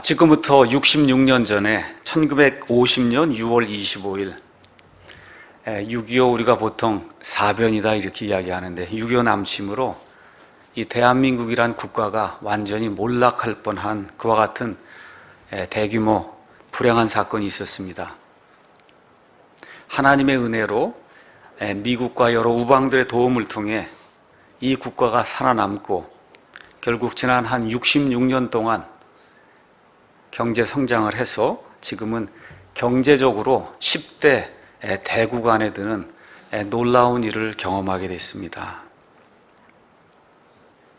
지금부터 66년 전에 1950년 6월 25일 6.25 우리가 보통 사변이다 이렇게 이야기하는데 6.25 남침으로 이 대한민국이란 국가가 완전히 몰락할 뻔한 그와 같은 대규모 불행한 사건이 있었습니다. 하나님의 은혜로 미국과 여러 우방들의 도움을 통해 이 국가가 살아남고 결국 지난 한 66년 동안 경제 성장을 해서 지금은 경제적으로 10대 대국 안에 드는 놀라운 일을 경험하게 됐습니다.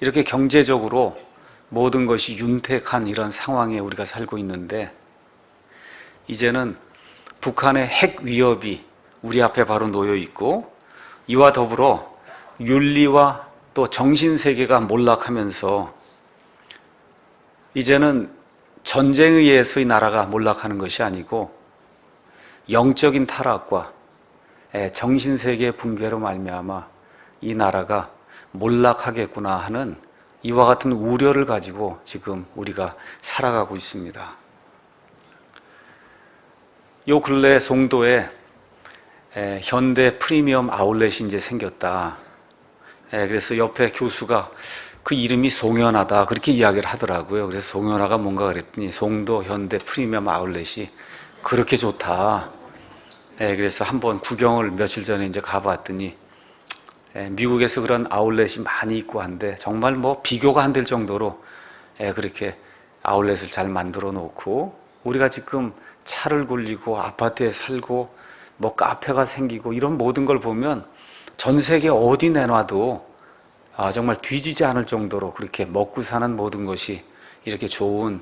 이렇게 경제적으로 모든 것이 윤택한 이런 상황에 우리가 살고 있는데 이제는 북한의 핵 위협이 우리 앞에 바로 놓여 있고 이와 더불어 윤리와 또 정신세계가 몰락하면서 이제는 전쟁에 의해서 이 나라가 몰락하는 것이 아니고 영적인 타락과 정신세계의 붕괴로 말미암아 이 나라가 몰락하겠구나 하는 이와 같은 우려를 가지고 지금 우리가 살아가고 있습니다. 요 근래 송도에 현대 프리미엄 아울렛이 이제 생겼다. 그래서 옆에 교수가 그 이름이 송현아다 그렇게 이야기를 하더라고요. 그래서 송현아가 뭔가 그랬더니 송도 현대 프리미엄 아울렛이 그렇게 좋다. 그래서 한번 구경을 며칠 전에 이제 가봤더니 미국에서 그런 아울렛이 많이 있고 한데 정말 뭐 비교가 안 될 정도로 그렇게 아울렛을 잘 만들어 놓고 우리가 지금 차를 굴리고 아파트에 살고 뭐 카페가 생기고 이런 모든 걸 보면 전 세계 어디 내놔도 정말 뒤지지 않을 정도로 그렇게 먹고 사는 모든 것이 이렇게 좋은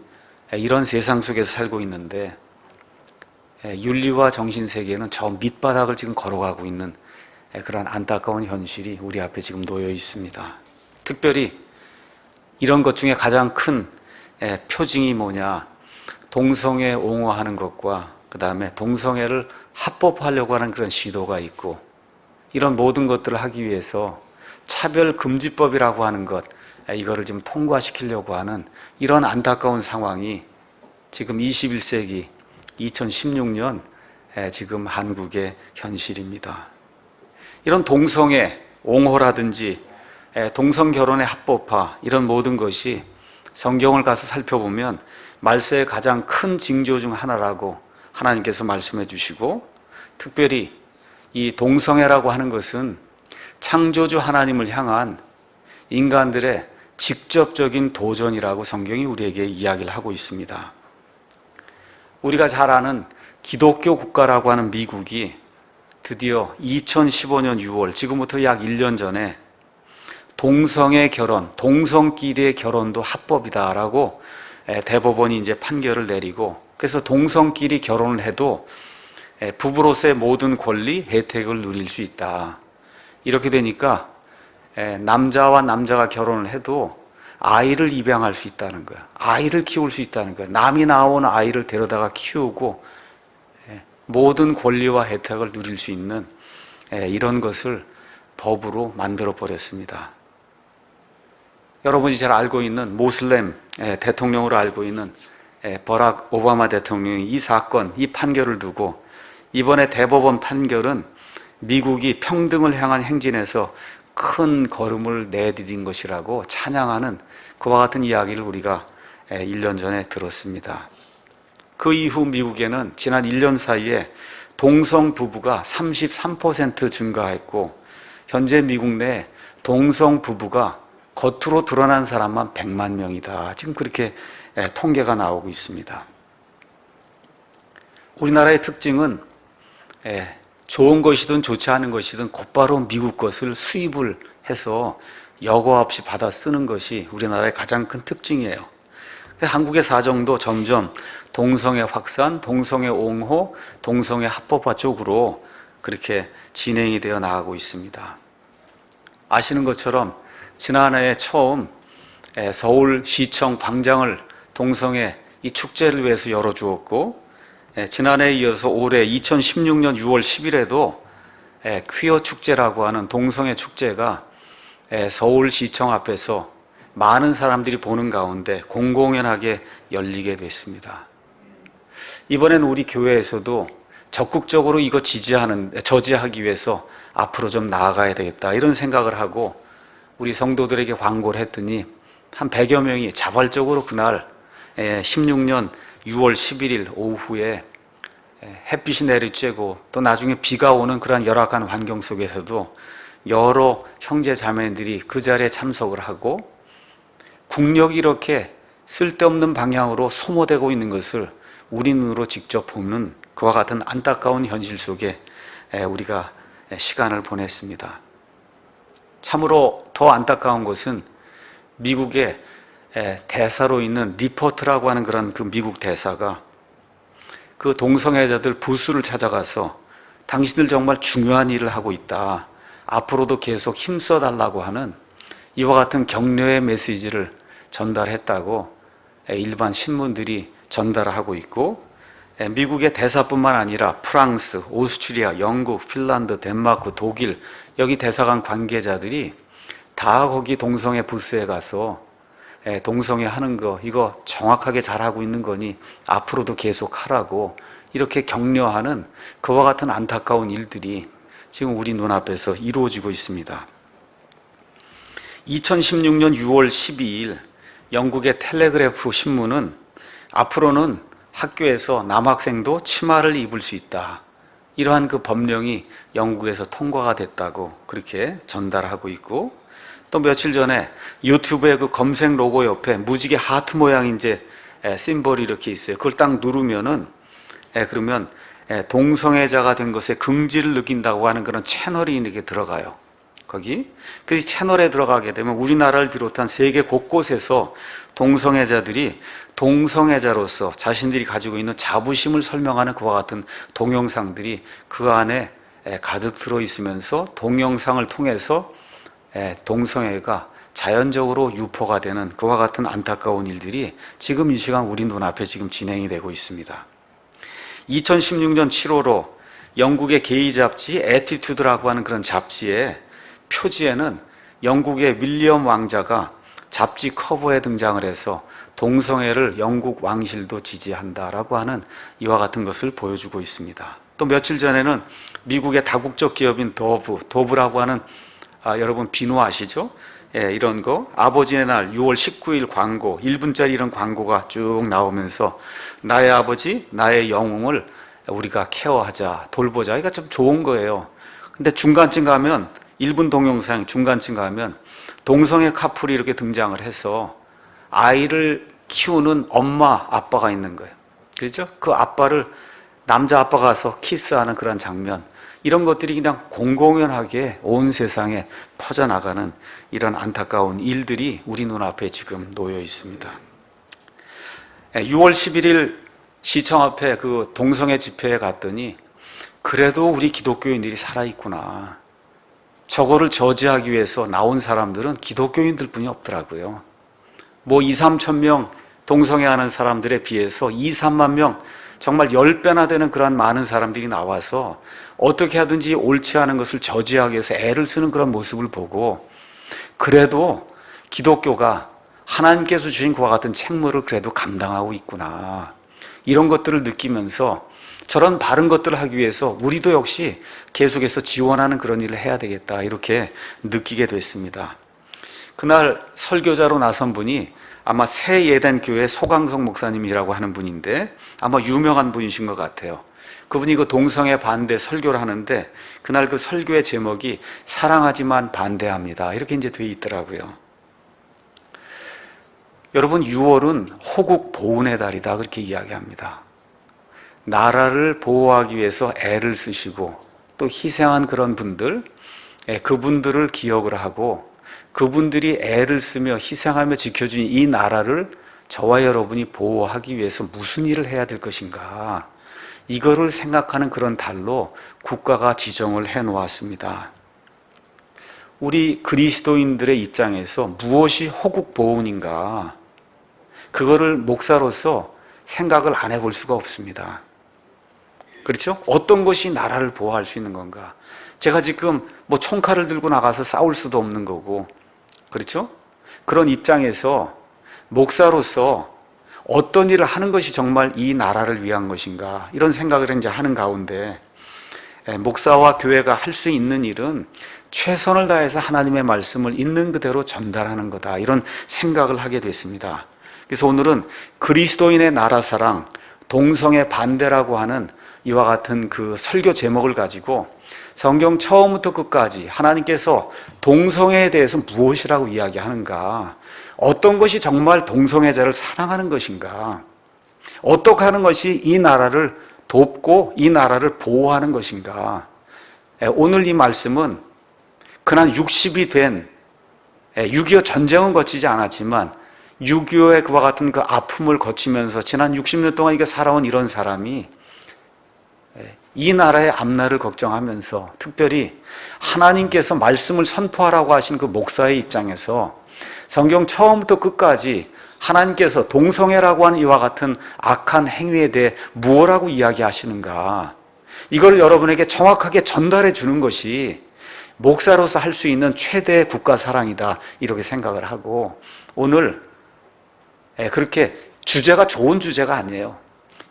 이런 세상 속에서 살고 있는데 윤리와 정신세계는 저 밑바닥을 지금 걸어가고 있는 그런 안타까운 현실이 우리 앞에 지금 놓여 있습니다. 특별히 이런 것 중에 가장 큰 표징이 뭐냐, 동성애 옹호하는 것과 그 다음에 동성애를 합법화하려고 하는 그런 시도가 있고 이런 모든 것들을 하기 위해서 차별금지법이라고 하는 것, 이거를 지금 통과시키려고 하는 이런 안타까운 상황이 지금 21세기 2016년 지금 한국의 현실입니다. 이런 동성애 옹호라든지 동성결혼의 합법화 이런 모든 것이 성경을 가서 살펴보면 말세의 가장 큰 징조 중 하나라고 하나님께서 말씀해 주시고 특별히 이 동성애라고 하는 것은 창조주 하나님을 향한 인간들의 직접적인 도전이라고 성경이 우리에게 이야기를 하고 있습니다. 우리가 잘 아는 기독교 국가라고 하는 미국이 드디어 2015년 6월, 지금부터 약 1년 전에 동성애 결혼, 동성끼리의 결혼도 합법이다라고 대법원이 이제 판결을 내리고 그래서 동성끼리 결혼을 해도 부부로서의 모든 권리, 혜택을 누릴 수 있다. 이렇게 되니까 남자와 남자가 결혼을 해도 아이를 입양할 수 있다는 거야. 아이를 키울 수 있다는 거야. 남이 낳아온 아이를 데려다가 키우고 모든 권리와 혜택을 누릴 수 있는 이런 것을 법으로 만들어 버렸습니다. 여러분이 잘 알고 있는 모슬렘 대통령으로 알고 있는 버락 오바마 대통령이 이 사건, 이 판결을 두고 이번에 대법원 판결은 미국이 평등을 향한 행진에서 큰 걸음을 내디딘 것이라고 찬양하는 그와 같은 이야기를 우리가 1년 전에 들었습니다. 그 이후 미국에는 지난 1년 사이에 동성 부부가 33% 증가했고 현재 미국 내 동성 부부가 겉으로 드러난 사람만 100만 명이다. 지금 그렇게 통계가 나오고 있습니다. 우리나라의 특징은 좋은 것이든 좋지 않은 것이든 곧바로 미국 것을 수입을 해서 여과 없이 받아 쓰는 것이 우리나라의 가장 큰 특징이에요. 한국의 사정도 점점 동성애 확산, 동성애 옹호, 동성애 합법화 쪽으로 그렇게 진행이 되어 나가고 있습니다. 아시는 것처럼 지난해 처음 서울시청 광장을 동성애 이 축제를 위해서 열어주었고 지난해에 이어서 올해 2016년 6월 10일에도 퀴어 축제라고 하는 동성애 축제가 서울시청 앞에서 많은 사람들이 보는 가운데 공공연하게 열리게 됐습니다. 이번엔 우리 교회에서도 적극적으로 이거 저지하기 위해서 앞으로 좀 나아가야 되겠다 이런 생각을 하고 우리 성도들에게 광고를 했더니 한 100여 명이 자발적으로 그날 16년 6월 11일 오후에 햇빛이 내리쬐고 또 나중에 비가 오는 그런 열악한 환경 속에서도 여러 형제 자매들이 그 자리에 참석을 하고 국력이 이렇게 쓸데없는 방향으로 소모되고 있는 것을 우리 눈으로 직접 보는 그와 같은 안타까운 현실 속에 우리가 시간을 보냈습니다. 참으로 더 안타까운 것은 미국의 대사로 있는 리포트라고 하는 그런 그 미국 대사가 그 동성애자들 부수를 찾아가서 당신들 정말 중요한 일을 하고 있다. 앞으로도 계속 힘써달라고 하는 이와 같은 격려의 메시지를 전달했다고 일반 신문들이 전달하고 있고 미국의 대사뿐만 아니라 프랑스, 오스트리아, 영국, 핀란드, 덴마크, 독일 여기 대사관 관계자들이 다 거기 동성애 부스에 가서 동성애 하는 거 이거 정확하게 잘하고 있는 거니 앞으로도 계속 하라고 이렇게 격려하는 그와 같은 안타까운 일들이 지금 우리 눈앞에서 이루어지고 있습니다. 2016년 6월 12일 영국의 텔레그래프 신문은 앞으로는 학교에서 남학생도 치마를 입을 수 있다. 이러한 그 법령이 영국에서 통과가 됐다고 그렇게 전달하고 있고 또 며칠 전에 유튜브의 그 검색 로고 옆에 무지개 하트 모양의 이제 심볼이 이렇게 있어요. 그걸 딱 누르면은 그러면 동성애자가 된 것에 긍지를 느낀다고 하는 그런 채널이 이렇게 들어가요. 거기 그 채널에 들어가게 되면 우리나라를 비롯한 세계 곳곳에서 동성애자들이 동성애자로서 자신들이 가지고 있는 자부심을 설명하는 그와 같은 동영상들이 그 안에 가득 들어 있으면서 동영상을 통해서 동성애가 자연적으로 유포가 되는 그와 같은 안타까운 일들이 지금 이 시간 우리 눈앞에 지금 진행이 되고 있습니다. 2016년 7월로 영국의 게이 잡지 애티튜드라고 하는 그런 잡지에 표지에는 영국의 윌리엄 왕자가 잡지 커버에 등장을 해서 동성애를 영국 왕실도 지지한다라고 하는 이와 같은 것을 보여주고 있습니다. 또 며칠 전에는 미국의 다국적 기업인 도브라고 하는 여러분 비누 아시죠? 이런 거 아버지의 날 6월 19일 광고 1분짜리 이런 광고가 쭉 나오면서 나의 아버지 나의 영웅을 우리가 케어하자 돌보자 이거 좀 좋은 거예요. 근데 중간쯤 가면 1분 동영상 중간쯤 가면 동성애 커플이 이렇게 등장을 해서 아이를 키우는 엄마 아빠가 있는 거예요. 그렇죠? 그 아빠를 남자 아빠가 가서 키스하는 그런 장면 이런 것들이 그냥 공공연하게 온 세상에 퍼져나가는 이런 안타까운 일들이 우리 눈앞에 지금 놓여 있습니다. 6월 11일 시청 앞에 그 동성애 집회에 갔더니 그래도 우리 기독교인들이 살아있구나. 저거를 저지하기 위해서 나온 사람들은 기독교인들 뿐이 없더라고요. 뭐 2, 3천 명 동성애하는 사람들에 비해서 2, 3만 명 정말 10배나 되는 그런 많은 사람들이 나와서 어떻게 하든지 옳지 않은 것을 저지하기 위해서 애를 쓰는 그런 모습을 보고 그래도 기독교가 하나님께서 주신 그와 같은 책무를 그래도 감당하고 있구나. 이런 것들을 느끼면서 저런 바른 것들을 하기 위해서 우리도 역시 계속해서 지원하는 그런 일을 해야 되겠다 이렇게 느끼게 됐습니다. 그날 설교자로 나선 분이 아마 새 예단 교회 소강성 목사님이라고 하는 분인데 아마 유명한 분이신 것 같아요. 그분이 그 동성애 반대 설교를 하는데 그날 그 설교의 제목이 사랑하지만 반대합니다 이렇게 이제 돼 있더라고요. 여러분 6월은 호국 보훈의 달이다 그렇게 이야기합니다. 나라를 보호하기 위해서 애를 쓰시고 또 희생한 그런 분들 그분들을 기억을 하고 그분들이 애를 쓰며 희생하며 지켜준 이 나라를 저와 여러분이 보호하기 위해서 무슨 일을 해야 될 것인가 이거를 생각하는 그런 달로 국가가 지정을 해 놓았습니다. 우리 그리스도인들의 입장에서 무엇이 호국 보훈인가 그거를 목사로서 생각을 안 해볼 수가 없습니다. 그렇죠? 어떤 것이 나라를 보호할 수 있는 건가? 제가 지금 뭐 총칼을 들고 나가서 싸울 수도 없는 거고, 그렇죠? 그런 입장에서 목사로서 어떤 일을 하는 것이 정말 이 나라를 위한 것인가, 이런 생각을 이제 하는 가운데 목사와 교회가 할 수 있는 일은 최선을 다해서 하나님의 말씀을 있는 그대로 전달하는 거다, 이런 생각을 하게 됐습니다. 그래서 오늘은 그리스도인의 나라 사랑, 동성애 반대라고 하는 이와 같은 그 설교 제목을 가지고 성경 처음부터 끝까지 하나님께서 동성애에 대해서 무엇이라고 이야기하는가, 어떤 것이 정말 동성애자를 사랑하는 것인가, 어떻게 하는 것이 이 나라를 돕고 이 나라를 보호하는 것인가. 오늘 이 말씀은 그날 60이 된 6.25 전쟁은 거치지 않았지만 6.25의 그와 같은 그 아픔을 거치면서 지난 60년 동안 이게 살아온 이런 사람이 이 나라의 앞날을 걱정하면서 특별히 하나님께서 말씀을 선포하라고 하신 그 목사의 입장에서 성경 처음부터 끝까지 하나님께서 동성애라고 하는 이와 같은 악한 행위에 대해 무엇라고 이야기하시는가, 이걸 여러분에게 정확하게 전달해 주는 것이 목사로서 할 수 있는 최대의 국가 사랑이다, 이렇게 생각을 하고, 오늘 그렇게 주제가 좋은 주제가 아니에요.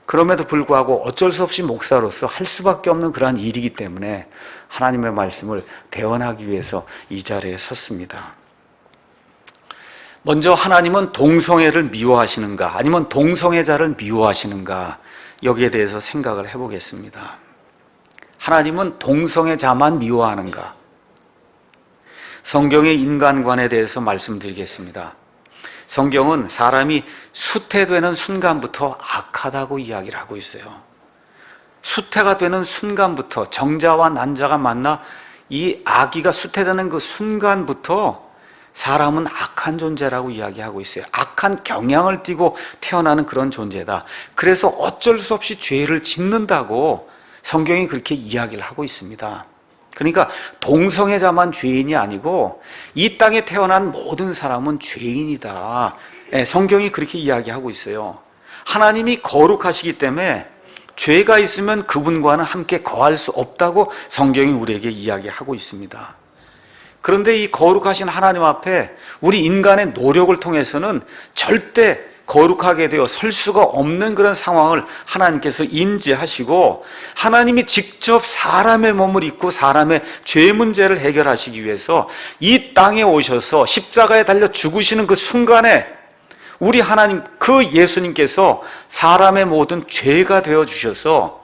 그럼에도 불구하고 어쩔 수 없이 목사로서 할 수밖에 없는 그러한 일이기 때문에 하나님의 말씀을 대언하기 위해서 이 자리에 섰습니다. 먼저 하나님은 동성애를 미워하시는가, 아니면 동성애자를 미워하시는가, 여기에 대해서 생각을 해보겠습니다. 하나님은 동성애자만 미워하는가? 성경의 인간관에 대해서 말씀드리겠습니다. 성경은 사람이 수태되는 순간부터 악하다고 이야기를 하고 있어요. 수태가 되는 순간부터, 정자와 난자가 만나 이 아기가 수태되는 그 순간부터 사람은 악한 존재라고 이야기하고 있어요. 악한 경향을 띠고 태어나는 그런 존재다. 그래서 어쩔 수 없이 죄를 짓는다고 성경이 그렇게 이야기를 하고 있습니다. 그러니까 동성애자만 죄인이 아니고 이 땅에 태어난 모든 사람은 죄인이다. 성경이 그렇게 이야기하고 있어요. 하나님이 거룩하시기 때문에 죄가 있으면 그분과는 함께 거할 수 없다고 성경이 우리에게 이야기하고 있습니다. 그런데 이 거룩하신 하나님 앞에 우리 인간의 노력을 통해서는 절대 거룩하게 되어 설 수가 없는 그런 상황을 하나님께서 인지하시고, 하나님이 직접 사람의 몸을 입고 사람의 죄 문제를 해결하시기 위해서 이 땅에 오셔서 십자가에 달려 죽으시는 그 순간에 우리 하나님, 그 예수님께서 사람의 모든 죄가 되어 주셔서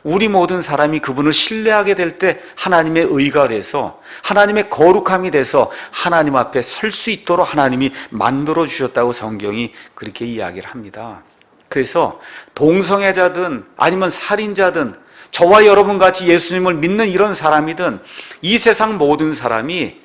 우리 모든 사람이 그분을 신뢰하게 될 때 하나님의 의가 돼서, 하나님의 거룩함이 돼서 하나님 앞에 설 수 있도록 하나님이 만들어 주셨다고 성경이 그렇게 이야기를 합니다. 그래서 동성애자든 아니면 살인자든 저와 여러분같이 예수님을 믿는 이런 사람이든 이 세상 모든 사람이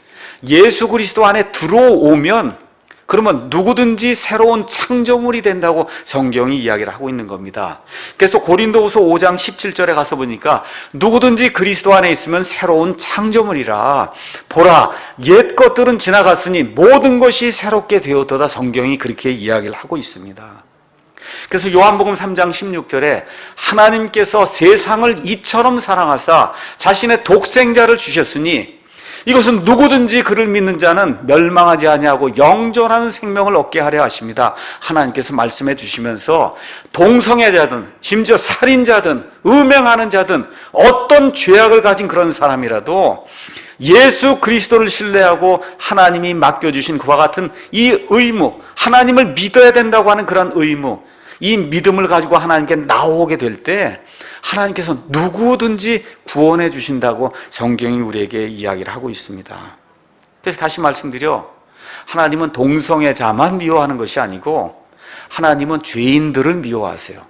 예수 그리스도 안에 들어오면 그러면 누구든지 새로운 창조물이 된다고 성경이 이야기를 하고 있는 겁니다. 그래서 고린도후서 5장 17절에 가서 보니까 누구든지 그리스도 안에 있으면 새로운 창조물이라, 보라 옛 것들은 지나갔으니 모든 것이 새롭게 되었도다, 성경이 그렇게 이야기를 하고 있습니다. 그래서 요한복음 3장 16절에 하나님께서 세상을 이처럼 사랑하사 자신의 독생자를 주셨으니 이것은 누구든지 그를 믿는 자는 멸망하지 아니하고 영존하는 생명을 얻게 하려 하십니다. 하나님께서 말씀해 주시면서 동성애자든 심지어 살인자든 음행하는 자든 어떤 죄악을 가진 그런 사람이라도 예수 그리스도를 신뢰하고 하나님이 맡겨주신 그와 같은 이 의무, 하나님을 믿어야 된다고 하는 그런 의무, 이 믿음을 가지고 하나님께 나오게 될 때 하나님께서 누구든지 구원해 주신다고 성경이 우리에게 이야기를 하고 있습니다. 그래서 다시 말씀드려, 하나님은 동성애자만 미워하는 것이 아니고 하나님은 죄인들을 미워하세요.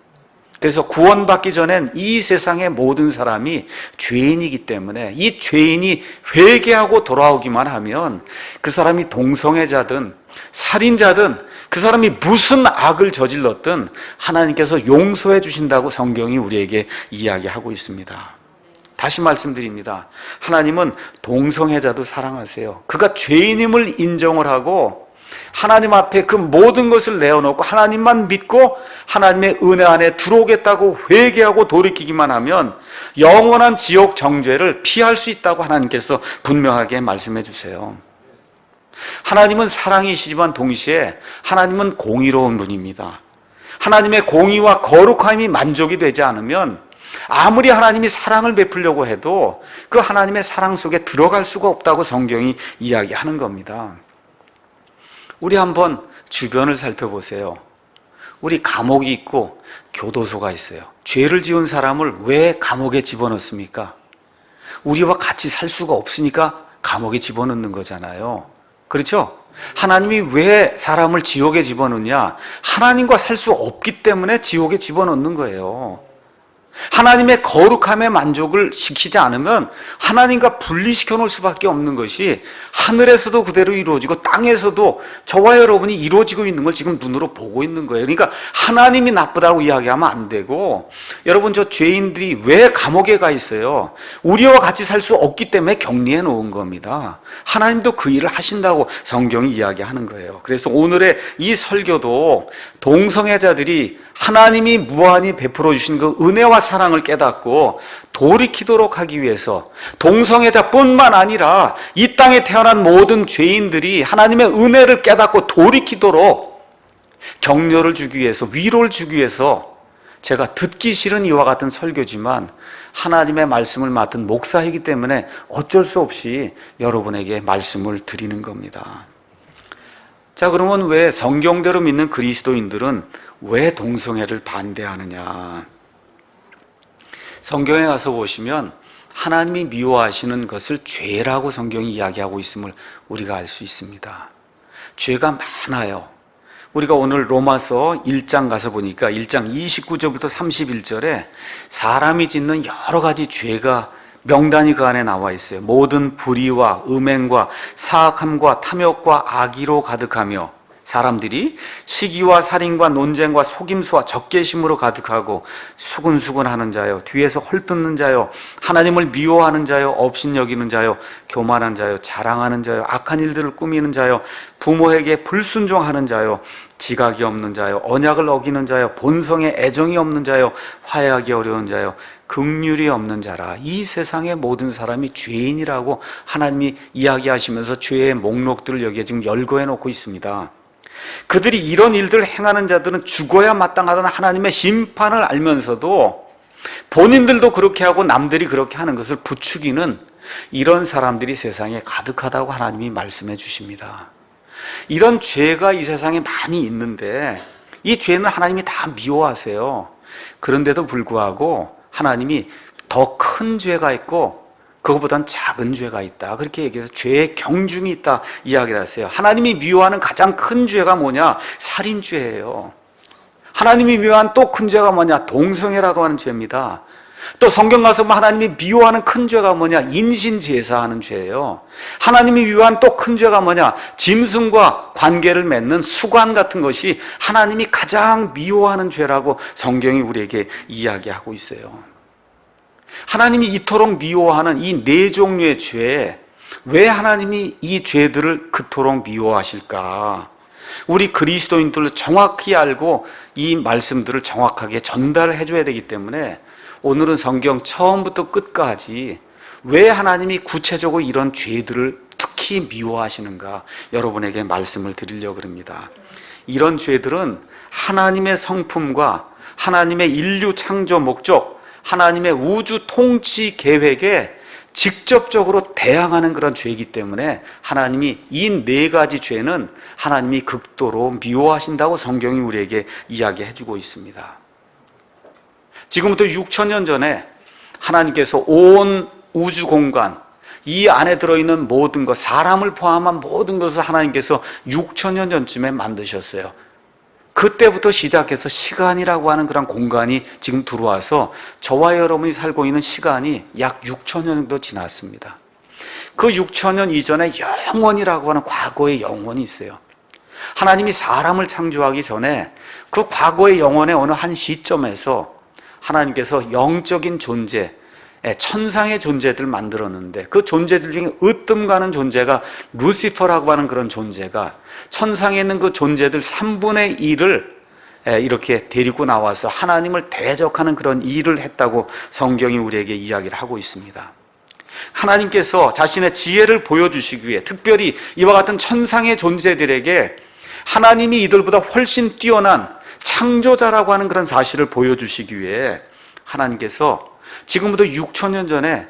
그래서 구원받기 전엔 이 세상의 모든 사람이 죄인이기 때문에 이 죄인이 회개하고 돌아오기만 하면 그 사람이 동성애자든 살인자든 그 사람이 무슨 악을 저질렀든 하나님께서 용서해 주신다고 성경이 우리에게 이야기하고 있습니다. 다시 말씀드립니다. 하나님은 동성애자도 사랑하세요. 그가 죄인임을 인정을 하고 하나님 앞에 그 모든 것을 내어놓고 하나님만 믿고 하나님의 은혜 안에 들어오겠다고 회개하고 돌이키기만 하면 영원한 지옥 정죄를 피할 수 있다고 하나님께서 분명하게 말씀해 주세요. 하나님은 사랑이시지만 동시에 하나님은 공의로운 분입니다. 하나님의 공의와 거룩함이 만족이 되지 않으면 아무리 하나님이 사랑을 베풀려고 해도 그 하나님의 사랑 속에 들어갈 수가 없다고 성경이 이야기하는 겁니다. 우리 한번 주변을 살펴보세요. 우리 감옥이 있고 교도소가 있어요. 죄를 지은 사람을 왜 감옥에 집어넣습니까? 우리와 같이 살 수가 없으니까 감옥에 집어넣는 거잖아요. 그렇죠? 하나님이 왜 사람을 지옥에 집어넣냐? 하나님과 살 수 없기 때문에 지옥에 집어넣는 거예요. 하나님의 거룩함에 만족을 시키지 않으면 하나님과 분리시켜 놓을 수밖에 없는 것이 하늘에서도 그대로 이루어지고 땅에서도 저와 여러분이 이루어지고 있는 걸 지금 눈으로 보고 있는 거예요. 그러니까 하나님이 나쁘다고 이야기하면 안 되고, 여러분, 저 죄인들이 왜 감옥에 가 있어요? 우리와 같이 살 수 없기 때문에 격리해 놓은 겁니다. 하나님도 그 일을 하신다고 성경이 이야기하는 거예요. 그래서 오늘의 이 설교도 동성애자들이 하나님이 무한히 베풀어 주신 그 은혜와 사랑을 깨닫고 돌이키도록 하기 위해서, 동성애자뿐만 아니라 이 땅에 태어난 모든 죄인들이 하나님의 은혜를 깨닫고 돌이키도록 격려를 주기 위해서, 위로를 주기 위해서 제가 듣기 싫은 이와 같은 설교지만 하나님의 말씀을 맡은 목사이기 때문에 어쩔 수 없이 여러분에게 말씀을 드리는 겁니다. 자, 그러면 왜 성경대로 믿는 그리스도인들은 왜 동성애를 반대하느냐? 성경에 가서 보시면 하나님이 미워하시는 것을 죄라고 성경이 이야기하고 있음을 우리가 알 수 있습니다. 죄가 많아요. 우리가 오늘 로마서 1장 가서 보니까 1장 29절부터 31절에 사람이 짓는 여러 가지 죄가 명단이 그 안에 나와 있어요. 모든 불의와 음행과 사악함과 탐욕과 악의로 가득하며 사람들이 시기와 살인과 논쟁과 속임수와 적개심으로 가득하고 수근수근하는 자요, 뒤에서 헐뜯는 자요, 하나님을 미워하는 자요, 업신여기는 자요, 교만한 자요, 자랑하는 자요, 악한 일들을 꾸미는 자요, 부모에게 불순종하는 자요, 지각이 없는 자요, 언약을 어기는 자요, 본성에 애정이 없는 자요, 화해하기 어려운 자요, 긍휼이 없는 자라. 이 세상의 모든 사람이 죄인이라고 하나님이 이야기하시면서 죄의 목록들을 여기에 지금 열거해 놓고 있습니다. 그들이 이런 일들을 행하는 자들은 죽어야 마땅하다는 하나님의 심판을 알면서도 본인들도 그렇게 하고 남들이 그렇게 하는 것을 부추기는 이런 사람들이 세상에 가득하다고 하나님이 말씀해 주십니다. 이런 죄가 이 세상에 많이 있는데 이 죄는 하나님이 다 미워하세요. 그런데도 불구하고 하나님이 더 큰 죄가 있고 그것보단 작은 죄가 있다, 그렇게 얘기해서 죄의 경중이 있다 이야기를 하세요. 하나님이 미워하는 가장 큰 죄가 뭐냐? 살인죄예요. 하나님이 미워하는 또 큰 죄가 뭐냐? 동성애라고 하는 죄입니다. 또 성경 가서 하나님이 미워하는 큰 죄가 뭐냐? 인신제사하는 죄예요. 하나님이 미워하는 또 큰 죄가 뭐냐? 짐승과 관계를 맺는 수관 같은 것이 하나님이 가장 미워하는 죄라고 성경이 우리에게 이야기하고 있어요. 하나님이 이토록 미워하는 이 네 종류의 죄, 왜 하나님이 이 죄들을 그토록 미워하실까? 우리 그리스도인들로 정확히 알고 이 말씀들을 정확하게 전달해 줘야 되기 때문에 오늘은 성경 처음부터 끝까지 왜 하나님이 구체적으로 이런 죄들을 특히 미워하시는가 여러분에게 말씀을 드리려고 합니다. 이런 죄들은 하나님의 성품과 하나님의 인류 창조 목적, 하나님의 우주 통치 계획에 직접적으로 대항하는 그런 죄이기 때문에 하나님이 이 네 가지 죄는 하나님이 극도로 미워하신다고 성경이 우리에게 이야기해주고 있습니다. 지금부터 6천년 전에 하나님께서 온 우주 공간, 이 안에 들어있는 모든 것, 사람을 포함한 모든 것을 하나님께서 6천년 전쯤에 만드셨어요. 그때부터 시작해서 시간이라고 하는 그런 공간이 지금 들어와서 저와 여러분이 살고 있는 시간이 약 6천년 정도 지났습니다. 그 6천년 이전에 영원이라고 하는 과거의 영원이 있어요. 하나님이 사람을 창조하기 전에 그 과거의 영원의 어느 한 시점에서 하나님께서 영적인 존재, 천상의 존재들 만들었는데 그 존재들 중에 으뜸가는 존재가 루시퍼라고 하는 그런 존재가 천상에 있는 그 존재들 3분의 1을 이렇게 데리고 나와서 하나님을 대적하는 그런 일을 했다고 성경이 우리에게 이야기를 하고 있습니다. 하나님께서 자신의 지혜를 보여주시기 위해 특별히 이와 같은 천상의 존재들에게 하나님이 이들보다 훨씬 뛰어난 창조자라고 하는 그런 사실을 보여주시기 위해 하나님께서 지금부터 6천년 전에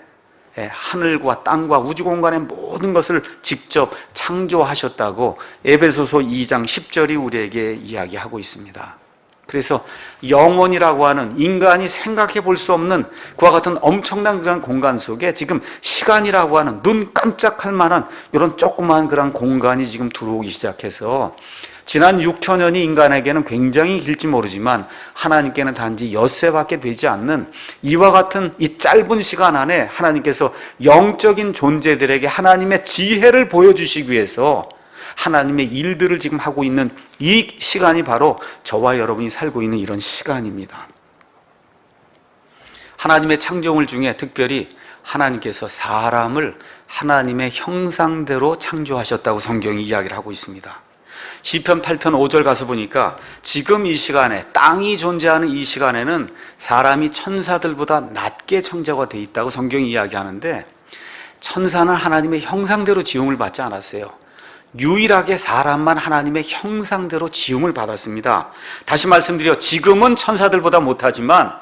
하늘과 땅과 우주 공간의 모든 것을 직접 창조하셨다고 에베소서 2장 10절이 우리에게 이야기하고 있습니다. 그래서 영원이라고 하는 인간이 생각해 볼 수 없는 그와 같은 엄청난 그런 공간 속에 지금 시간이라고 하는 눈 깜짝할 만한 이런 조그마한 그런 공간이 지금 들어오기 시작해서 지난 6천년이 인간에게는 굉장히 길지 모르지만 하나님께는 단지 엿새밖에 되지 않는 이와 같은 이 짧은 시간 안에 하나님께서 영적인 존재들에게 하나님의 지혜를 보여주시기 위해서 하나님의 일들을 지금 하고 있는 이 시간이 바로 저와 여러분이 살고 있는 이런 시간입니다. 하나님의 창조물 중에 특별히 하나님께서 사람을 하나님의 형상대로 창조하셨다고 성경이 이야기를 하고 있습니다. 시편 8편 5절 가서 보니까 지금 이 시간에 땅이 존재하는 이 시간에는 사람이 천사들보다 낮게 창조가 되어 있다고 성경이 이야기하는데 천사는 하나님의 형상대로 지음을 받지 않았어요. 유일하게 사람만 하나님의 형상대로 지음을 받았습니다. 다시 말씀드려 지금은 천사들보다 못하지만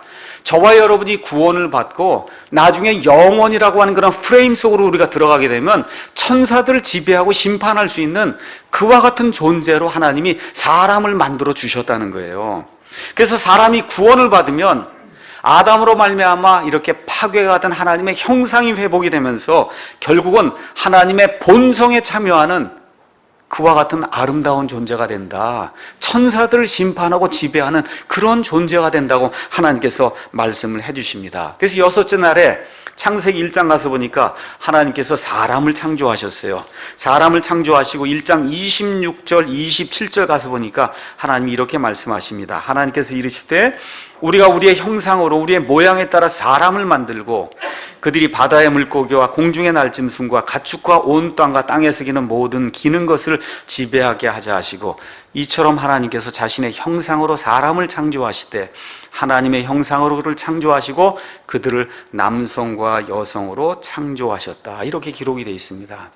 저와 여러분이 구원을 받고 나중에 영원이라고 하는 그런 프레임 속으로 우리가 들어가게 되면 천사들을 지배하고 심판할 수 있는 그와 같은 존재로 하나님이 사람을 만들어 주셨다는 거예요. 그래서 사람이 구원을 받으면 아담으로 말미암아 이렇게 파괴가 된 하나님의 형상이 회복이 되면서 결국은 하나님의 본성에 참여하는 그와 같은 아름다운 존재가 된다. 천사들을 심판하고 지배하는 그런 존재가 된다고 하나님께서 말씀을 해주십니다. 그래서 여섯째 날에 창세기 1장 가서 보니까 하나님께서 사람을 창조하셨어요. 사람을 창조하시고 1장 26절 27절 가서 보니까 하나님이 이렇게 말씀하십니다. 하나님께서 이르시되 우리가 우리의 형상으로 우리의 모양에 따라 사람을 만들고 그들이 바다의 물고기와 공중의 날짐승과 가축과 온 땅과 땅에서 기는 모든 기는 것을 지배하게 하자 하시고 이처럼 하나님께서 자신의 형상으로 사람을 창조하시되 하나님의 형상으로 그를 창조하시고 그들을 남성과 여성으로 창조하셨다. 이렇게 기록이 되어 있습니다.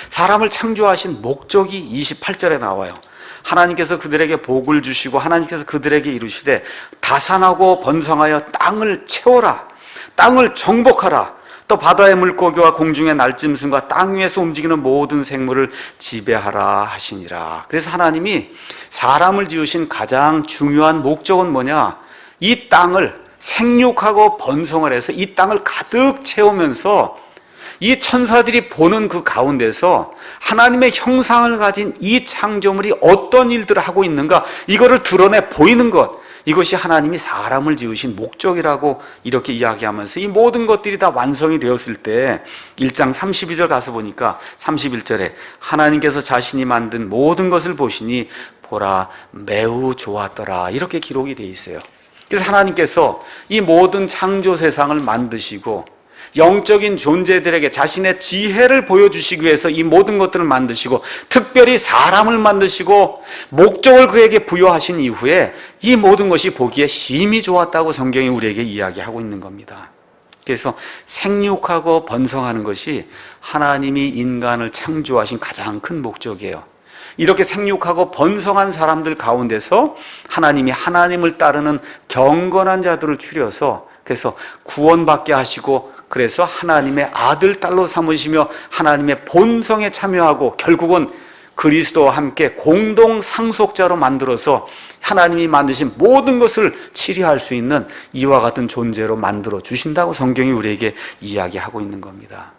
사람을 창조하신 목적이 28절에 나와요. 하나님께서 그들에게 복을 주시고 하나님께서 그들에게 이르시되 다산하고 번성하여 땅을 채워라. 땅을 정복하라. 또 바다의 물고기와 공중의 날짐승과 땅 위에서 움직이는 모든 생물을 지배하라 하시니라. 그래서 하나님이 사람을 지으신 가장 중요한 목적은 뭐냐? 이 땅을 생육하고 번성을 해서 이 땅을 가득 채우면서 이 천사들이 보는 그 가운데서 하나님의 형상을 가진 이 창조물이 어떤 일들을 하고 있는가 이거를 드러내 보이는 것, 이것이 하나님이 사람을 지으신 목적이라고 이렇게 이야기하면서 이 모든 것들이 다 완성이 되었을 때 1장 32절 가서 보니까 31절에 하나님께서 자신이 만든 모든 것을 보시니 보라 매우 좋았더라 이렇게 기록이 되어 있어요. 그래서 하나님께서 이 모든 창조 세상을 만드시고 영적인 존재들에게 자신의 지혜를 보여주시기 위해서 이 모든 것들을 만드시고 특별히 사람을 만드시고 목적을 그에게 부여하신 이후에 이 모든 것이 보기에 심히 좋았다고 성경이 우리에게 이야기하고 있는 겁니다. 그래서 생육하고 번성하는 것이 하나님이 인간을 창조하신 가장 큰 목적이에요. 이렇게 생육하고 번성한 사람들 가운데서 하나님이 하나님을 따르는 경건한 자들을 추려서 그래서 구원받게 하시고 그래서 하나님의 아들, 딸로 삼으시며 하나님의 본성에 참여하고 결국은 그리스도와 함께 공동 상속자로 만들어서 하나님이 만드신 모든 것을 치리할 수 있는 이와 같은 존재로 만들어 주신다고 성경이 우리에게 이야기하고 있는 겁니다.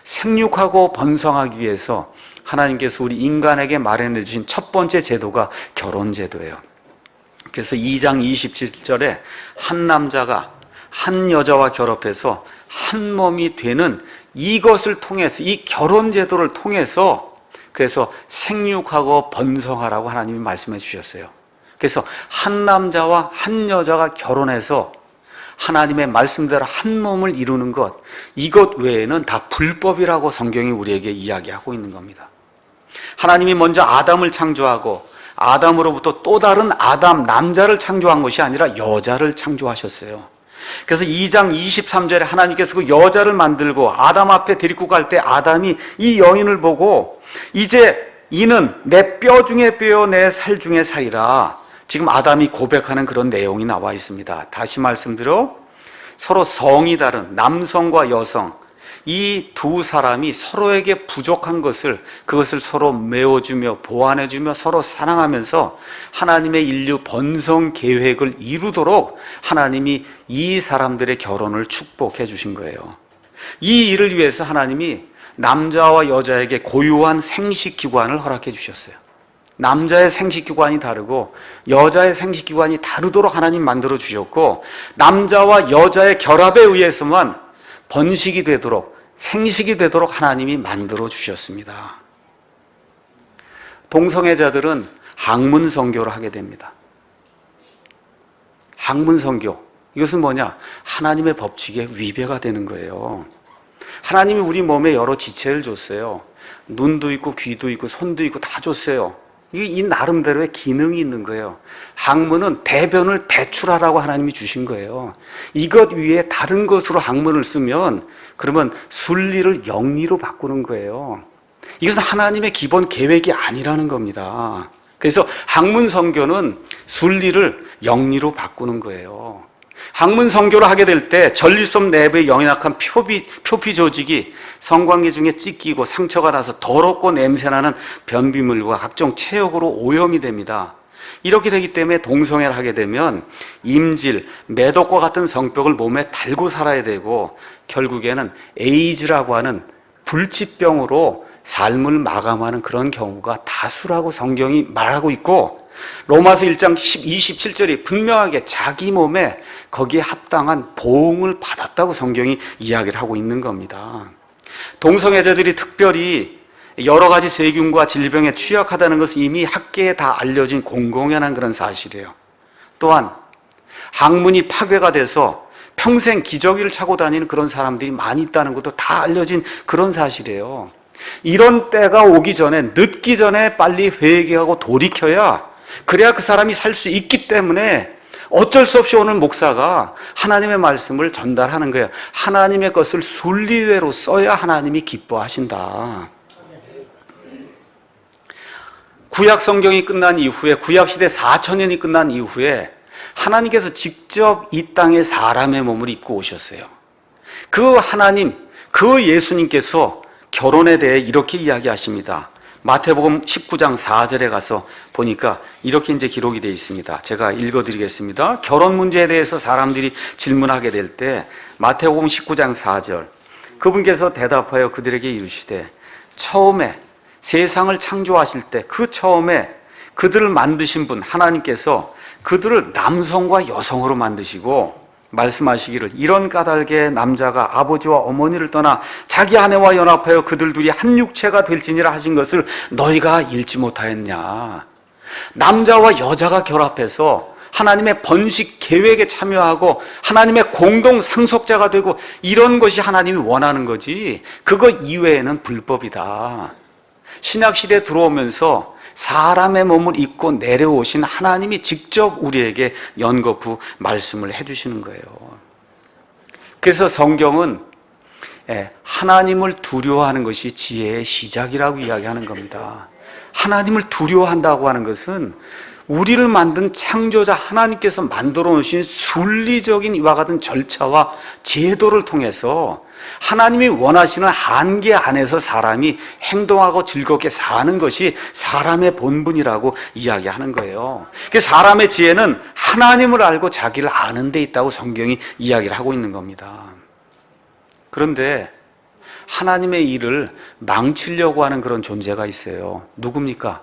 생육하고 번성하기 위해서 하나님께서 우리 인간에게 마련해 주신 첫 번째 제도가 결혼 제도예요. 그래서 2장 27절에 한 남자가 한 여자와 결합해서 한 몸이 되는 이것을 통해서 이 결혼 제도를 통해서 그래서 생육하고 번성하라고 하나님이 말씀해 주셨어요. 그래서 한 남자와 한 여자가 결혼해서 하나님의 말씀대로 한 몸을 이루는 것, 이것 외에는 다 불법이라고 성경이 우리에게 이야기하고 있는 겁니다. 하나님이 먼저 아담을 창조하고 아담으로부터 또 다른 아담, 남자를 창조한 것이 아니라 여자를 창조하셨어요. 그래서 2장 23절에 하나님께서 그 여자를 만들고 아담 앞에 데리고 갈 때 아담이 이 여인을 보고 이제 이는 내 뼈 중에 뼈요 내 살 중에 살이라. 지금 아담이 고백하는 그런 내용이 나와 있습니다. 다시 말씀드려 서로 성이 다른 남성과 여성, 이 두 사람이 서로에게 부족한 것을 그것을 서로 메워주며 보완해주며 서로 사랑하면서 하나님의 인류 번성 계획을 이루도록 하나님이 이 사람들의 결혼을 축복해 주신 거예요. 이 일을 위해서 하나님이 남자와 여자에게 고유한 생식기관을 허락해 주셨어요. 남자의 생식기관이 다르고 여자의 생식기관이 다르도록 하나님 만들어 주셨고, 남자와 여자의 결합에 의해서만 번식이 되도록 생식이 되도록 하나님이 만들어 주셨습니다. 동성애자들은 항문성교를 하게 됩니다. 항문성교, 이것은 뭐냐? 하나님의 법칙에 위배가 되는 거예요. 하나님이 우리 몸에 여러 지체를 줬어요. 눈도 있고 귀도 있고 손도 있고 다 줬어요. 이 나름대로의 기능이 있는 거예요. 항문은 대변을 배출하라고 하나님이 주신 거예요. 이것 위에 다른 것으로 항문을 쓰면 그러면 순리를 영리로 바꾸는 거예요. 이것은 하나님의 기본 계획이 아니라는 겁니다. 그래서 항문 선교는 순리를 영리로 바꾸는 거예요. 항문 선교를 하게 될 때 전립선 내부의 연약한 표피 조직이 성관계 중에 찢기고 상처가 나서 더럽고 냄새나는 변비물과 각종 체욕으로 오염이 됩니다. 이렇게 되기 때문에 동성애를 하게 되면 임질, 매독과 같은 성병을 몸에 달고 살아야 되고 결국에는 에이즈라고 하는 불치병으로 삶을 마감하는 그런 경우가 다수라고 성경이 말하고 있고, 로마서 1장 27절이 분명하게 자기 몸에 거기에 합당한 보응을 받았다고 성경이 이야기를 하고 있는 겁니다. 동성애자들이 특별히 여러 가지 세균과 질병에 취약하다는 것은 이미 학계에 다 알려진 공공연한 그런 사실이에요. 또한 항문이 파괴가 돼서 평생 기저귀를 차고 다니는 그런 사람들이 많이 있다는 것도 다 알려진 그런 사실이에요. 이런 때가 오기 전에, 늦기 전에 빨리 회개하고 돌이켜야, 그래야 그 사람이 살 수 있기 때문에 어쩔 수 없이 오늘 목사가 하나님의 말씀을 전달하는 거예요. 하나님의 것을 순리대로 써야 하나님이 기뻐하신다. 구약 성경이 끝난 이후에, 구약 시대 4,000년이 끝난 이후에 하나님께서 직접 이 땅에 사람의 몸을 입고 오셨어요. 그 하나님, 그 예수님께서 결혼에 대해 이렇게 이야기하십니다. 마태복음 19장 4절에 가서 보니까 이렇게 이제 기록이 되어 있습니다. 제가 읽어드리겠습니다. 결혼 문제에 대해서 사람들이 질문하게 될 때 마태복음 19장 4절, 그분께서 대답하여 그들에게 이르시되 처음에 세상을 창조하실 때 그 처음에 그들을 만드신 분 하나님께서 그들을 남성과 여성으로 만드시고 말씀하시기를 이런 까닭에 남자가 아버지와 어머니를 떠나 자기 아내와 연합하여 그들 둘이 한 육체가 될지니라 하신 것을 너희가 읽지 못하였냐. 남자와 여자가 결합해서 하나님의 번식 계획에 참여하고 하나님의 공동 상속자가 되고 이런 것이 하나님이 원하는 거지, 그거 이외에는 불법이다. 신약시대에 들어오면서 사람의 몸을 입고 내려오신 하나님이 직접 우리에게 연거푸 말씀을 해주시는 거예요. 그래서 성경은 하나님을 두려워하는 것이 지혜의 시작이라고 이야기하는 겁니다. 하나님을 두려워한다고 하는 것은 우리를 만든 창조자 하나님께서 만들어 놓으신 순리적인 이와 같은 절차와 제도를 통해서 하나님이 원하시는 한계 안에서 사람이 행동하고 즐겁게 사는 것이 사람의 본분이라고 이야기하는 거예요. 그래서 사람의 지혜는 하나님을 알고 자기를 아는 데 있다고 성경이 이야기를 하고 있는 겁니다. 그런데 하나님의 일을 망치려고 하는 그런 존재가 있어요. 누굽니까?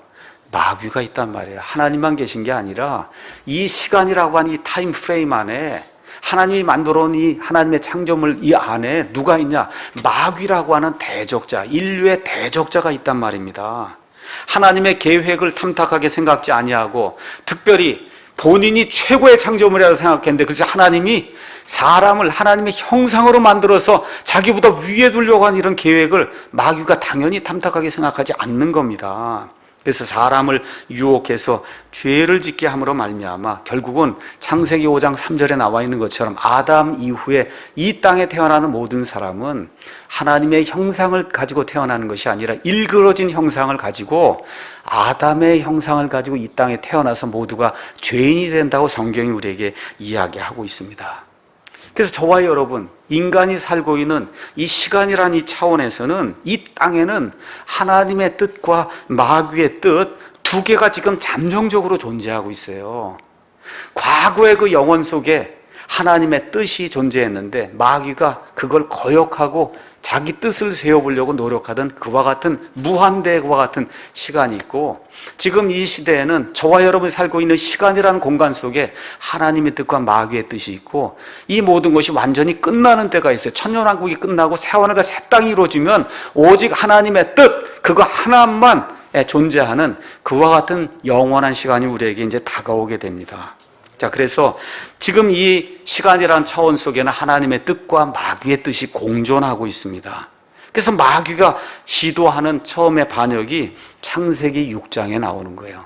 마귀가 있단 말이에요. 하나님만 계신 게 아니라 이 시간이라고 하는 이 타임 프레임 안에 하나님이 만들어 놓은 이 하나님의 창조물 이 안에 누가 있냐? 마귀라고 하는 대적자, 인류의 대적자가 있단 말입니다. 하나님의 계획을 탐탁하게 생각지 아니하고 특별히 본인이 최고의 창조물이라고 생각했는데, 그래서 하나님이 사람을 하나님의 형상으로 만들어서 자기보다 위에 두려고 하는 이런 계획을 마귀가 당연히 탐탁하게 생각하지 않는 겁니다. 그래서 사람을 유혹해서 죄를 짓게 함으로 말미암아 결국은 창세기 5장 3절에 나와 있는 것처럼 아담 이후에 이 땅에 태어나는 모든 사람은 하나님의 형상을 가지고 태어나는 것이 아니라 일그러진 형상을 가지고 아담의 형상을 가지고 이 땅에 태어나서 모두가 죄인이 된다고 성경이 우리에게 이야기하고 있습니다. 그래서 저와 여러분, 인간이 살고 있는 이 시간이란 이 차원에서는 이 땅에는 하나님의 뜻과 마귀의 뜻 두 개가 지금 잠정적으로 존재하고 있어요. 과거의 그 영혼 속에 하나님의 뜻이 존재했는데 마귀가 그걸 거역하고 자기 뜻을 세워보려고 노력하던 그와 같은 무한대와 같은 시간이 있고, 지금 이 시대에는 저와 여러분이 살고 있는 시간이라는 공간 속에 하나님의 뜻과 마귀의 뜻이 있고, 이 모든 것이 완전히 끝나는 때가 있어요. 천년왕국이 끝나고 새하늘과 새 땅이 이루어지면 오직 하나님의 뜻, 그거 하나만 존재하는 그와 같은 영원한 시간이 우리에게 이제 다가오게 됩니다. 자, 그래서 지금 이 시간이라는 차원 속에는 하나님의 뜻과 마귀의 뜻이 공존하고 있습니다. 그래서 마귀가 시도하는 처음의 반역이 창세기 6장에 나오는 거예요.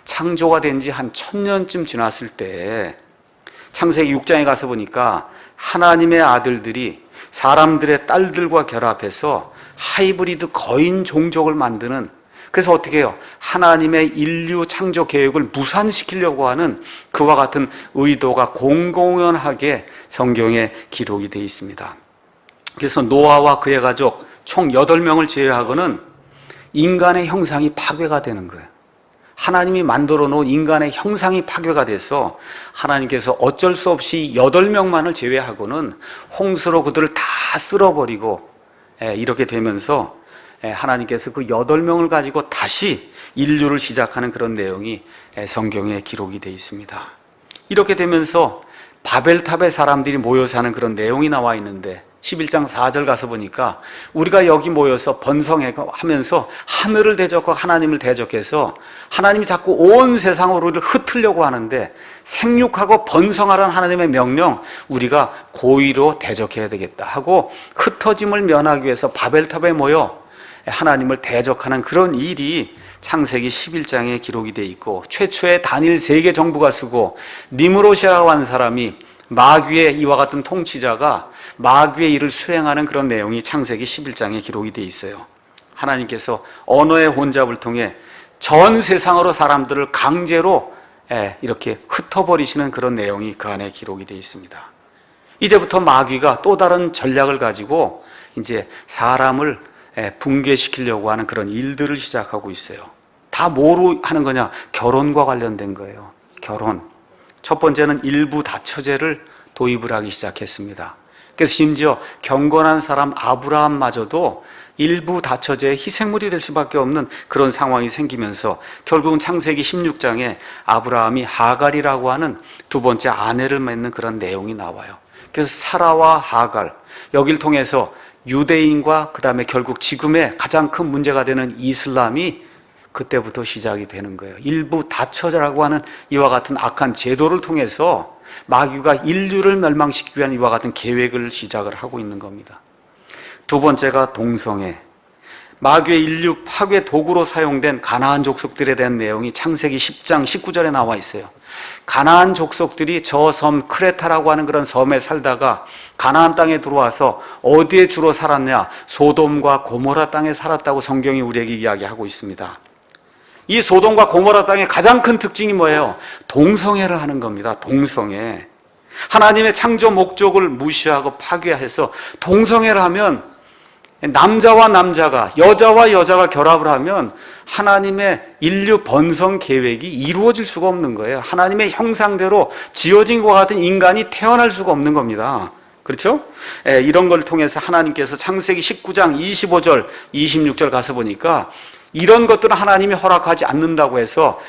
창조가 된 지 한 1000년쯤 지났을 때 창세기 6장에 가서 보니까 하나님의 아들들이 사람들의 딸들과 결합해서 하이브리드 거인 종족을 만드는, 그래서 어떻게 해요? 하나님의 인류 창조 계획을 무산시키려고 하는 그와 같은 의도가 공공연하게 성경에 기록이 되어 있습니다. 그래서 노아와 그의 가족 총 8명을 제외하고는 인간의 형상이 파괴가 되는 거예요. 하나님이 만들어 놓은 인간의 형상이 파괴가 돼서 하나님께서 어쩔 수 없이 8명만을 제외하고는 홍수로 그들을 다 쓸어버리고 이렇게 되면서 하나님께서 그 8명을 가지고 다시 인류를 시작하는 그런 내용이 성경에 기록이 되어 있습니다. 이렇게 되면서 바벨탑에 사람들이 모여 사는 그런 내용이 나와 있는데 11장 4절 가서 보니까 우리가 여기 모여서 번성하면서 하늘을 대적하고 하나님을 대적해서 하나님이 자꾸 온 세상으로 우리를 흩으려고 하는데 생육하고 번성하라는 하나님의 명령, 우리가 고의로 대적해야 되겠다 하고 흩어짐을 면하기 위해서 바벨탑에 모여 하나님을 대적하는 그런 일이 창세기 11장에 기록이 되어 있고, 최초의 단일 세계 정부가 쓰고 니므롯이라고 하는 사람이 마귀의 이와 같은 통치자가 마귀의 일을 수행하는 그런 내용이 창세기 11장에 기록이 되어 있어요. 하나님께서 언어의 혼잡을 통해 전 세상으로 사람들을 강제로 이렇게 흩어버리시는 그런 내용이 그 안에 기록이 되어 있습니다. 이제부터 마귀가 또 다른 전략을 가지고 이제 사람을 붕괴시키려고 하는 그런 일들을 시작하고 있어요. 다 뭐로 하는 거냐? 결혼과 관련된 거예요. 결혼. 첫 번째는 일부 다처제를 도입을 하기 시작했습니다. 그래서 심지어 경건한 사람 아브라함마저도 일부 다처제의 희생물이 될 수밖에 없는 그런 상황이 생기면서 결국은 창세기 16장에 아브라함이 하갈이라고 하는 두 번째 아내를 맺는 그런 내용이 나와요. 그래서 사라와 하갈, 여기를 통해서 유대인과 그 다음에 결국 지금의 가장 큰 문제가 되는 이슬람이 그때부터 시작이 되는 거예요. 일부 다처제라고 하는 이와 같은 악한 제도를 통해서 마귀가 인류를 멸망시키기 위한 이와 같은 계획을 시작을 하고 있는 겁니다. 두 번째가 동성애. 마귀의 인류 파괴 도구로 사용된 가나안 족속들에 대한 내용이 창세기 10장 19절에 나와 있어요. 가나안 족속들이 저 섬 크레타라고 하는 그런 섬에 살다가 가나안 땅에 들어와서 어디에 주로 살았냐? 소돔과 고모라 땅에 살았다고 성경이 우리에게 이야기하고 있습니다. 이 소돔과 고모라 땅의 가장 큰 특징이 뭐예요? 동성애를 하는 겁니다. 동성애. 하나님의 창조 목적을 무시하고 파괴해서 동성애를 하면, 남자와 남자가, 여자와 여자가 결합을 하면 하나님의 인류 번성 계획이 이루어질 수가 없는 거예요. 하나님의 형상대로 지어진 것과 같은 인간이 태어날 수가 없는 겁니다. 그렇죠? 이런 걸 통해서 하나님께서 창세기 19장 25절, 26절 가서 보니까 이런 것들은 하나님이 허락하지 않는다고 해서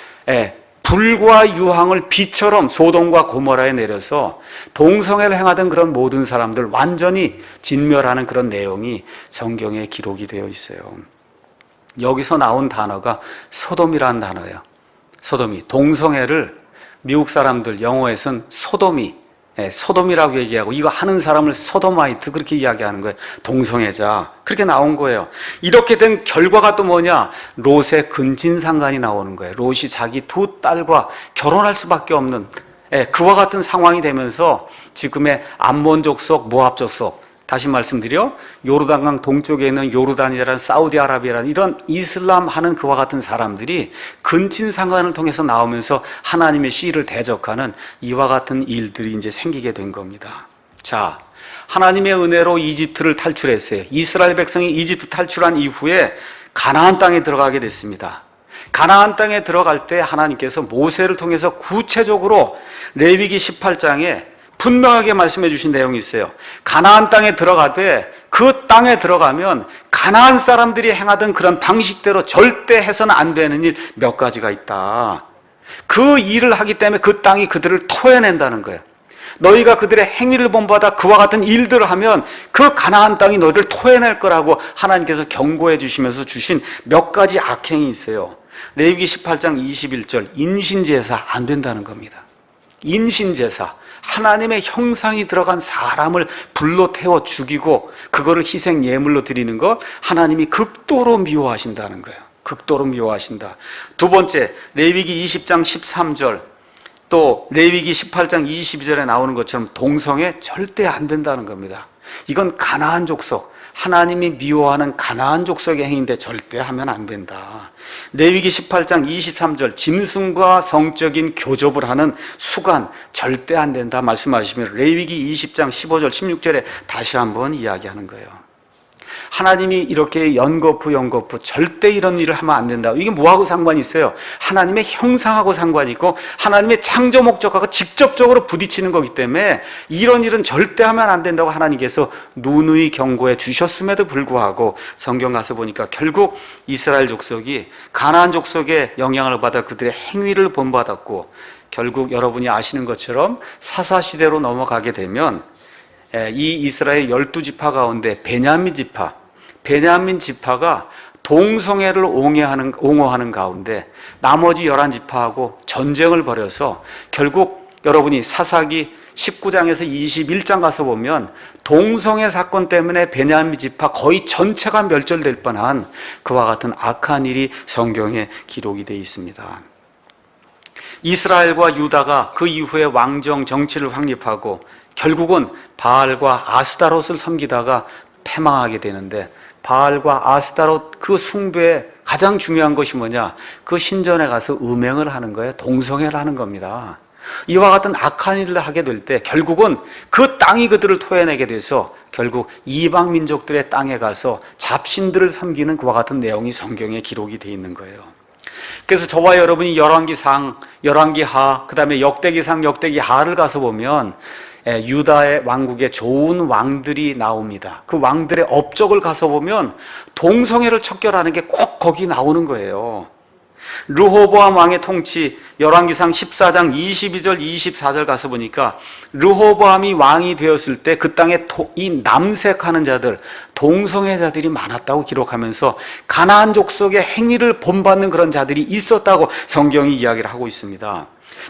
불과 유황을 비처럼 소돔과 고모라에 내려서 동성애를 행하던 그런 모든 사람들 완전히 진멸하는 그런 내용이 성경에 기록이 되어 있어요. 여기서 나온 단어가 소돔이라는 단어예요. 소돔이. 동성애를 미국 사람들 영어에서는 소돔이, 소돔이라고 얘기하고 이거 하는 사람을 소도마이트 그렇게 이야기하는 거예요. 동성애자 그렇게 나온 거예요. 이렇게 된 결과가 또 뭐냐? 롯의 근친상간이 나오는 거예요. 롯이 자기 두 딸과 결혼할 수밖에 없는 그와 같은 상황이 되면서 지금의 암몬 족속, 모압 족속, 다시 말씀드려 요르단강 동쪽에 있는 요르단이라는 사우디아라비아라는 이런 이슬람 하는 그와 같은 사람들이 근친상간을 통해서 나오면서 하나님의 씨를 대적하는 이와 같은 일들이 이제 생기게 된 겁니다. 자, 하나님의 은혜로 이집트를 탈출했어요. 이스라엘 백성이 이집트 탈출한 이후에 가나안 땅에 들어가게 됐습니다. 가나안 땅에 들어갈 때 하나님께서 모세를 통해서 구체적으로 레위기 18장에 분명하게 말씀해 주신 내용이 있어요. 가나안 땅에 들어가되 그 땅에 들어가면 가나안 사람들이 행하던 그런 방식대로 절대 해서는 안 되는 일 몇 가지가 있다. 그 일을 하기 때문에 그 땅이 그들을 토해낸다는 거예요. 너희가 그들의 행위를 본받아 그와 같은 일들을 하면 그 가나안 땅이 너희를 토해낼 거라고 하나님께서 경고해 주시면서 주신 몇 가지 악행이 있어요. 레위기 18장 21절 인신제사 안 된다는 겁니다. 인신제사, 하나님의 형상이 들어간 사람을 불로 태워 죽이고 그거를 희생 예물로 드리는 것 하나님이 극도로 미워하신다는 거예요. 극도로 미워하신다. 두 번째, 레위기 20장 13절 또 레위기 18장 22절에 나오는 것처럼 동성애 절대 안 된다는 겁니다. 이건 가나안 족속, 하나님이 미워하는 가나안 족속의 행위인데 절대 하면 안 된다. 레위기 18장 23절 짐승과 성적인 교접을 하는 수간 절대 안 된다 말씀하시며 레위기 20장 15절 16절에 다시 한번 이야기하는 거예요. 하나님이 이렇게 연거푸 절대 이런 일을 하면 안 된다. 이게 뭐하고 상관이 있어요? 하나님의 형상하고 상관이 있고 하나님의 창조 목적하고 직접적으로 부딪히는 거기 때문에 이런 일은 절대 하면 안 된다고 하나님께서 누누이 경고해 주셨음에도 불구하고 성경 가서 보니까 결국 이스라엘 족속이 가나안 족속의 영향을 받아 그들의 행위를 본받았고 결국 여러분이 아시는 것처럼 사사시대로 넘어가게 되면 이 이스라엘 12지파 가운데 베냐민 지파가 동성애를 옹호하는 가운데 나머지 11지파하고 전쟁을 벌여서 결국 여러분이 사사기 19장에서 21장 가서 보면 동성애 사건 때문에 베냐민 지파 거의 전체가 멸절될 뻔한 그와 같은 악한 일이 성경에 기록이 되어 있습니다. 이스라엘과 유다가 그 이후에 왕정 정치를 확립하고 결국은 바알과 아스타롯을 섬기다가 패망하게 되는데 바알과 아스타롯 그 숭배에 가장 중요한 것이 뭐냐? 그 신전에 가서 음행을 하는 거예요. 동성애를 하는 겁니다. 이와 같은 악한 일을 하게 될 때 결국은 그 땅이 그들을 토해내게 돼서 결국 이방 민족들의 땅에 가서 잡신들을 섬기는 그와 같은 내용이 성경에 기록이 되어 있는 거예요. 그래서 저와 여러분이 열왕기상, 열왕기하, 그 다음에 역대기상, 역대기하를 가서 보면 유다의 왕국에 좋은 왕들이 나옵니다. 그 왕들의 업적을 가서 보면 동성애를 척결하는 게 꼭 거기 나오는 거예요. 르호보암 왕의 통치 열왕기상 14장 22절 24절 가서 보니까 르호보암이 왕이 되었을 때 그 땅에 이 남색하는 자들 동성애자들이 많았다고 기록하면서 가나안 족속의 행위를 본받는 그런 자들이 있었다고 성경이 이야기를 하고 있습니다.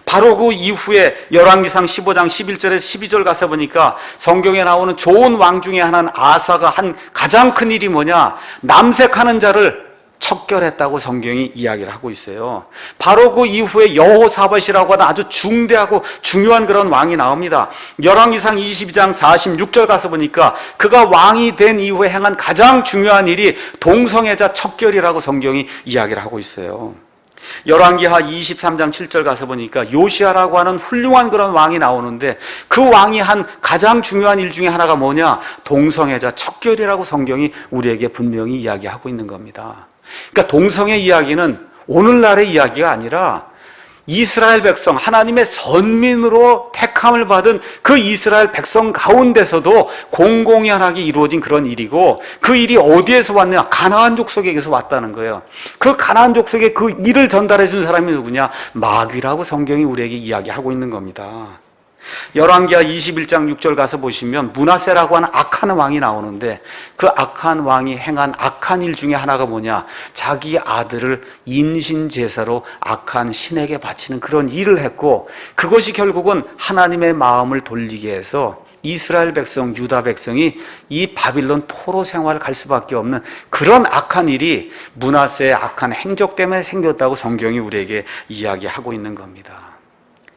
바로 그 이후에 열왕기상 15장 11절에서 12절 가서 보니까 성경에 나오는 좋은 왕 중에 하나는 아사가 한 가장 큰 일이 뭐냐? 남색하는 자를 척결했다고 성경이 이야기를 하고 있어요. 바로 그 이후에 여호사밧이라고 하는 아주 중대하고 중요한 그런 왕이 나옵니다. 열왕기상 22장 46절 가서 보니까 그가 왕이 된 이후에 행한 가장 중요한 일이 동성애자 척결이라고 성경이 이야기를 하고 있어요. 열왕기하 23장 7절 가서 보니까 요시아라고 하는 훌륭한 그런 왕이 나오는데 그 왕이 한 가장 중요한 일 중에 하나가 뭐냐? 동성애자 척결이라고 성경이 우리에게 분명히 이야기하고 있는 겁니다. 그러니까 동성애 이야기는 오늘날의 이야기가 아니라 이스라엘 백성, 하나님의 선민으로 택함을 받은 그 이스라엘 백성 가운데서도 공공연하게 이루어진 그런 일이고 그 일이 어디에서 왔냐? 가나안 족속에게서 왔다는 거예요. 그 가나안 족속에 그 일을 전달해 준 사람이 누구냐? 마귀라고 성경이 우리에게 이야기하고 있는 겁니다. 열왕기하 21장 6절 가서 보시면 므낫세라고 하는 악한 왕이 나오는데 그 악한 왕이 행한 악한 일 중에 하나가 뭐냐? 자기 아들을 인신제사로 악한 신에게 바치는 그런 일을 했고, 그것이 결국은 하나님의 마음을 돌리게 해서 이스라엘 백성, 유다 백성이 이 바빌론 포로 생활을 갈 수밖에 없는 그런 악한 일이 므낫세의 악한 행적 때문에 생겼다고 성경이 우리에게 이야기하고 있는 겁니다.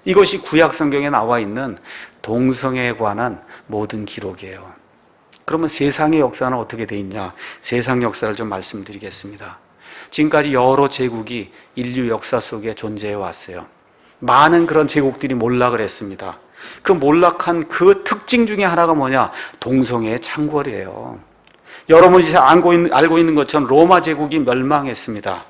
이것이 구약 성경에 나와 있는 동성애에 관한 모든 기록이에요. 그러면 세상의 역사는 어떻게 돼 있냐? 세상 역사를 좀 말씀드리겠습니다. 지금까지 여러 제국이 인류 역사 속에 존재해 왔어요. 많은 그런 제국들이 몰락을 했습니다. 그 몰락한 그 특징 중에 하나가 뭐냐? 동성애의 창궐이에요. 여러분이 알고 있는 것처럼 로마 제국이 멸망했습니다.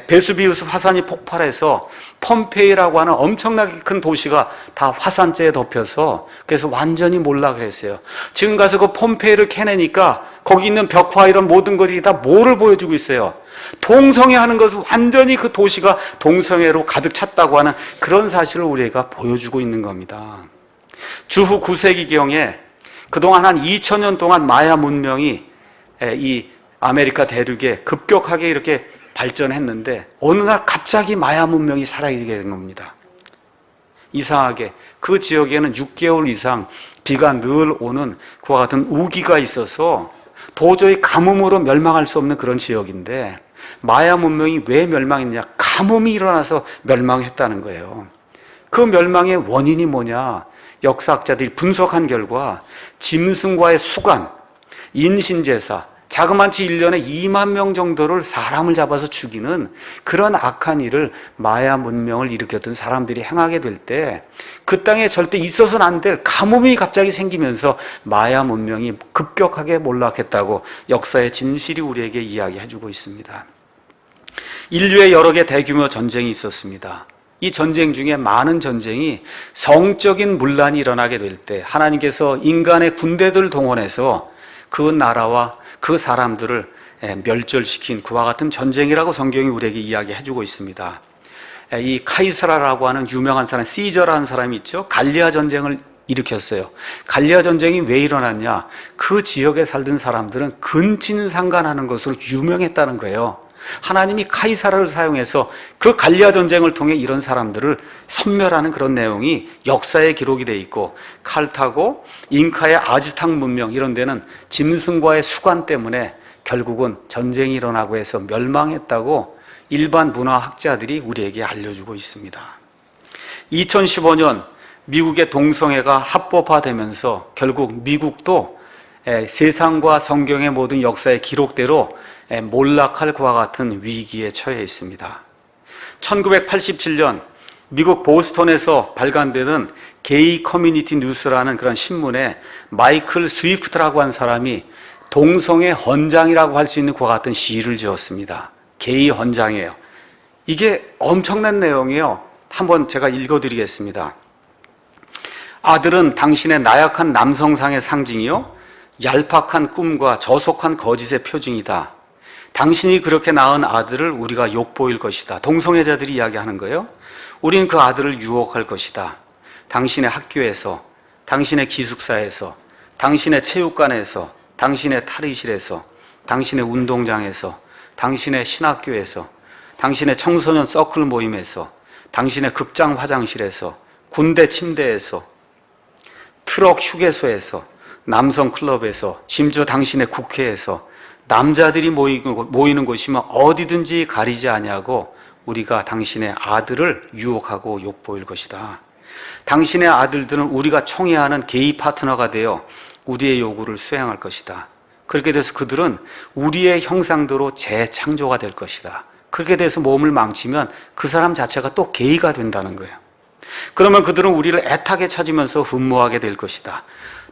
베수비우스 화산이 폭발해서 폼페이라고 하는 엄청나게 큰 도시가 다 화산재에 덮여서 그래서 완전히 몰락을 했어요. 지금 가서 그 폼페이를 캐내니까 거기 있는 벽화 이런 모든 것들이 다 뭐를 보여주고 있어요? 동성애 하는 것은 완전히 그 도시가 동성애로 가득 찼다고 하는 그런 사실을 우리가 보여주고 있는 겁니다. 주후 9세기경에 그동안 한 2000년 동안 마야 문명이 이 아메리카 대륙에 급격하게 이렇게 발전했는데 어느 날 갑자기 마야 문명이 사라지게 된 겁니다. 이상하게 그 지역에는 6개월 이상 비가 늘 오는 그와 같은 우기가 있어서 도저히 가뭄으로 멸망할 수 없는 그런 지역인데 마야 문명이 왜 멸망했냐? 가뭄이 일어나서 멸망했다는 거예요. 그 멸망의 원인이 뭐냐? 역사학자들이 분석한 결과 짐승과의 수관, 인신제사, 자그마치 1년에 2만 명 정도를 사람을 잡아서 죽이는 그런 악한 일을 마야 문명을 일으켰던 사람들이 행하게 될 때 그 땅에 절대 있어서는 안 될 가뭄이 갑자기 생기면서 마야 문명이 급격하게 몰락했다고 역사의 진실이 우리에게 이야기해주고 있습니다. 인류의 여러 개 대규모 전쟁이 있었습니다. 이 전쟁 중에 많은 전쟁이 성적인 문란이 일어나게 될 때 하나님께서 인간의 군대들을 동원해서 그 나라와 그 사람들을 멸절시킨 그와 같은 전쟁이라고 성경이 우리에게 이야기해주고 있습니다. 이 카이사라라고 하는 유명한 사람, 시저라는 사람이 있죠. 갈리아 전쟁을 일으켰어요. 갈리아 전쟁이 왜 일어났냐? 그 지역에 살던 사람들은 근친상간하는 것으로 유명했다는 거예요. 하나님이 카이사라를 사용해서 그 갈리아 전쟁을 통해 이런 사람들을 섬멸하는 그런 내용이 역사에 기록이 돼 있고, 칼타고, 잉카의 아즈탁 문명 이런 데는 짐승과의 수관 때문에 결국은 전쟁이 일어나고 해서 멸망했다고 일반 문화학자들이 우리에게 알려주고 있습니다. 2015년 미국의 동성애가 합법화되면서 결국 미국도 세상과 성경의 모든 역사의 기록대로 몰락할 그와 같은 위기에 처해 있습니다. 1987년 미국 보스턴에서 발간되는 게이 커뮤니티 뉴스라는 그런 신문에 마이클 스위프트라고 한 사람이 동성애 헌장이라고 할 수 있는 그와 같은 시를 지었습니다. 게이 헌장이에요. 이게 엄청난 내용이에요. 한번 제가 읽어드리겠습니다. 아들은 당신의 나약한 남성상의 상징이요 얄팍한 꿈과 저속한 거짓의 표징이다. 당신이 그렇게 낳은 아들을 우리가 욕보일 것이다. 동성애자들이 이야기하는 거예요. 우리는 그 아들을 유혹할 것이다. 당신의 학교에서, 당신의 기숙사에서, 당신의 체육관에서, 당신의 탈의실에서, 당신의 운동장에서, 당신의 신학교에서, 당신의 청소년 서클 모임에서, 당신의 극장 화장실에서, 군대 침대에서, 트럭 휴게소에서, 남성 클럽에서, 심지어 당신의 국회에서 남자들이 모이는 곳이면 어디든지 가리지 아니하고 우리가 당신의 아들을 유혹하고 욕보일 것이다. 당신의 아들들은 우리가 총애하는 게이 파트너가 되어 우리의 요구를 수행할 것이다. 그렇게 돼서 그들은 우리의 형상대로 재창조가 될 것이다. 그렇게 돼서 몸을 망치면 그 사람 자체가 또 게이가 된다는 거예요. 그러면 그들은 우리를 애타게 찾으면서 흠모하게 될 것이다.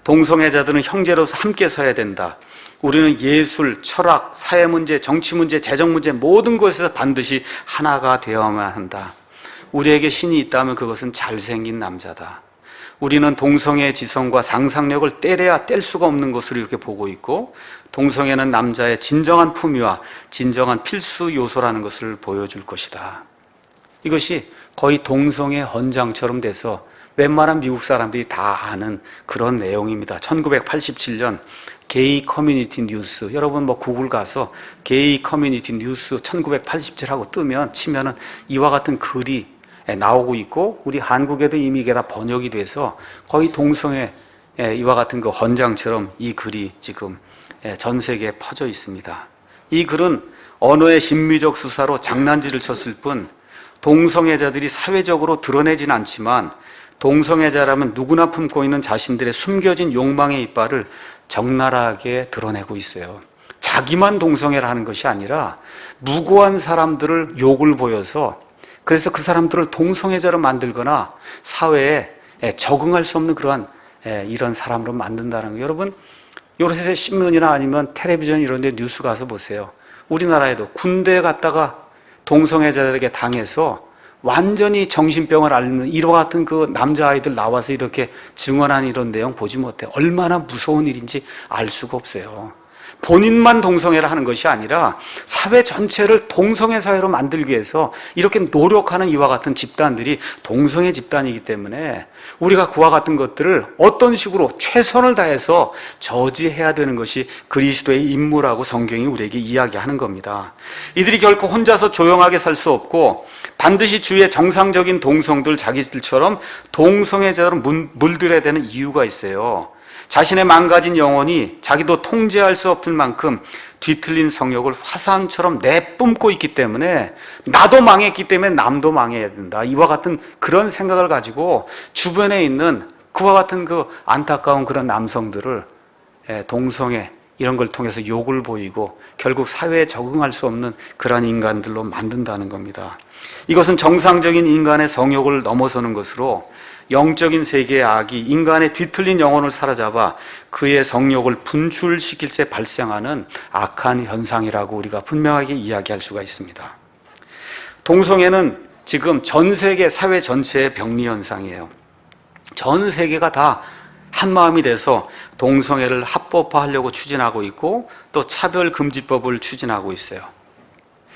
동성애자들은 형제로서 함께 서야 된다. 우리는 예술, 철학, 사회 문제, 정치 문제, 재정 문제 모든 것에서 반드시 하나가 되어야만 한다. 우리에게 신이 있다면 그것은 잘생긴 남자다. 우리는 동성애의 지성과 상상력을 때려야 뗄 수가 없는 것으로 이렇게 보고 있고, 동성애는 남자의 진정한 품위와 진정한 필수 요소라는 것을 보여줄 것이다. 이것이 거의 동성애 헌장처럼 돼서 웬만한 미국 사람들이 다 아는 그런 내용입니다. 1987년 게이 커뮤니티 뉴스, 여러분 뭐 구글 가서 게이 커뮤니티 뉴스 1987하고 치면은 이와 같은 글이 나오고 있고, 우리 한국에도 이미 이게 다 번역이 돼서 거의 동성애 이와 같은 그 헌장처럼 이 글이 지금 전 세계에 퍼져 있습니다. 이 글은 언어의 심미적 수사로 장난질을 쳤을 뿐 동성애자들이 사회적으로 드러내진 않지만 동성애자라면 누구나 품고 있는 자신들의 숨겨진 욕망의 이빨을 적나라하게 드러내고 있어요. 자기만 동성애를 하는 것이 아니라 무고한 사람들을 욕을 보여서, 그래서 그 사람들을 동성애자로 만들거나 사회에 적응할 수 없는 그러한 이런 사람으로 만든다는 거예요. 여러분, 요새 신문이나 아니면 텔레비전 이런 데 뉴스 가서 보세요. 우리나라에도 군대에 갔다가 동성애자들에게 당해서 완전히 정신병을 앓는 이와 같은 그 남자아이들 나와서 이렇게 증언한 이런 내용 보지 못해. 얼마나 무서운 일인지 알 수가 없어요. 본인만 동성애를 하는 것이 아니라 사회 전체를 동성애 사회로 만들기 위해서 이렇게 노력하는 이와 같은 집단들이 동성애 집단이기 때문에 우리가 그와 같은 것들을 어떤 식으로 최선을 다해서 저지해야 되는 것이 그리스도의 임무라고 성경이 우리에게 이야기하는 겁니다. 이들이 결코 혼자서 조용하게 살 수 없고 반드시 주위의 정상적인 동성들 자기들처럼 동성애자로 물들여야 되는 이유가 있어요. 자신의 망가진 영혼이 자기도 통제할 수 없을 만큼 뒤틀린 성욕을 화산처럼 내뿜고 있기 때문에 나도 망했기 때문에 남도 망해야 된다, 이와 같은 그런 생각을 가지고 주변에 있는 그와 같은 그 안타까운 그런 남성들을 동성애 이런 걸 통해서 욕을 보이고 결국 사회에 적응할 수 없는 그런 인간들로 만든다는 겁니다. 이것은 정상적인 인간의 성욕을 넘어서는 것으로 영적인 세계의 악이 인간의 뒤틀린 영혼을 사로잡아 그의 성욕을 분출시킬 때 발생하는 악한 현상이라고 우리가 분명하게 이야기할 수가 있습니다. 동성애는 지금 전 세계 사회 전체의 병리 현상이에요. 전 세계가 다 한마음이 돼서 동성애를 합법화하려고 추진하고 있고 또 차별금지법을 추진하고 있어요.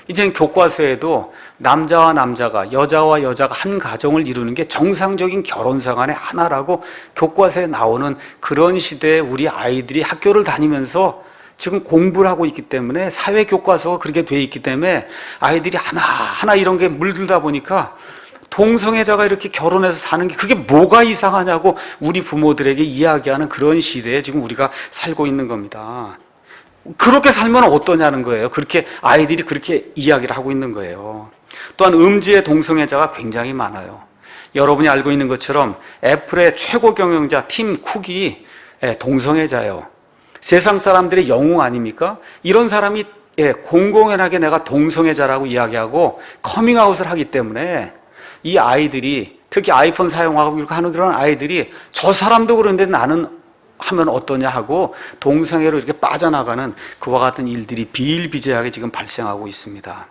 이제는 교과서에도 남자와 남자가, 여자와 여자가 한 가정을 이루는 게 정상적인 결혼생활의 하나라고 교과서에 나오는 그런 시대에 우리 아이들이 학교를 다니면서 지금 공부를 하고 있기 때문에, 사회 교과서가 그렇게 돼 있기 때문에 아이들이 하나하나 이런 게 물들다 보니까 동성애자가 이렇게 결혼해서 사는 게 그게 뭐가 이상하냐고 우리 부모들에게 이야기하는 그런 시대에 지금 우리가 살고 있는 겁니다. 그렇게 살면 어떠냐는 거예요. 그렇게 아이들이 그렇게 이야기를 하고 있는 거예요. 또한 음지의 동성애자가 굉장히 많아요. 여러분이 알고 있는 것처럼 애플의 최고 경영자 팀 쿡이 동성애자예요. 세상 사람들의 영웅 아닙니까? 이런 사람이 공공연하게 내가 동성애자라고 이야기하고 커밍아웃을 하기 때문에 이 아이들이, 특히 아이폰 사용하고 이렇게 하는 그런 아이들이 저 사람도 그런데 나는 하면 어떠냐 하고 동성애로 이렇게 빠져나가는 그와 같은 일들이 비일비재하게 지금 발생하고 있습니다.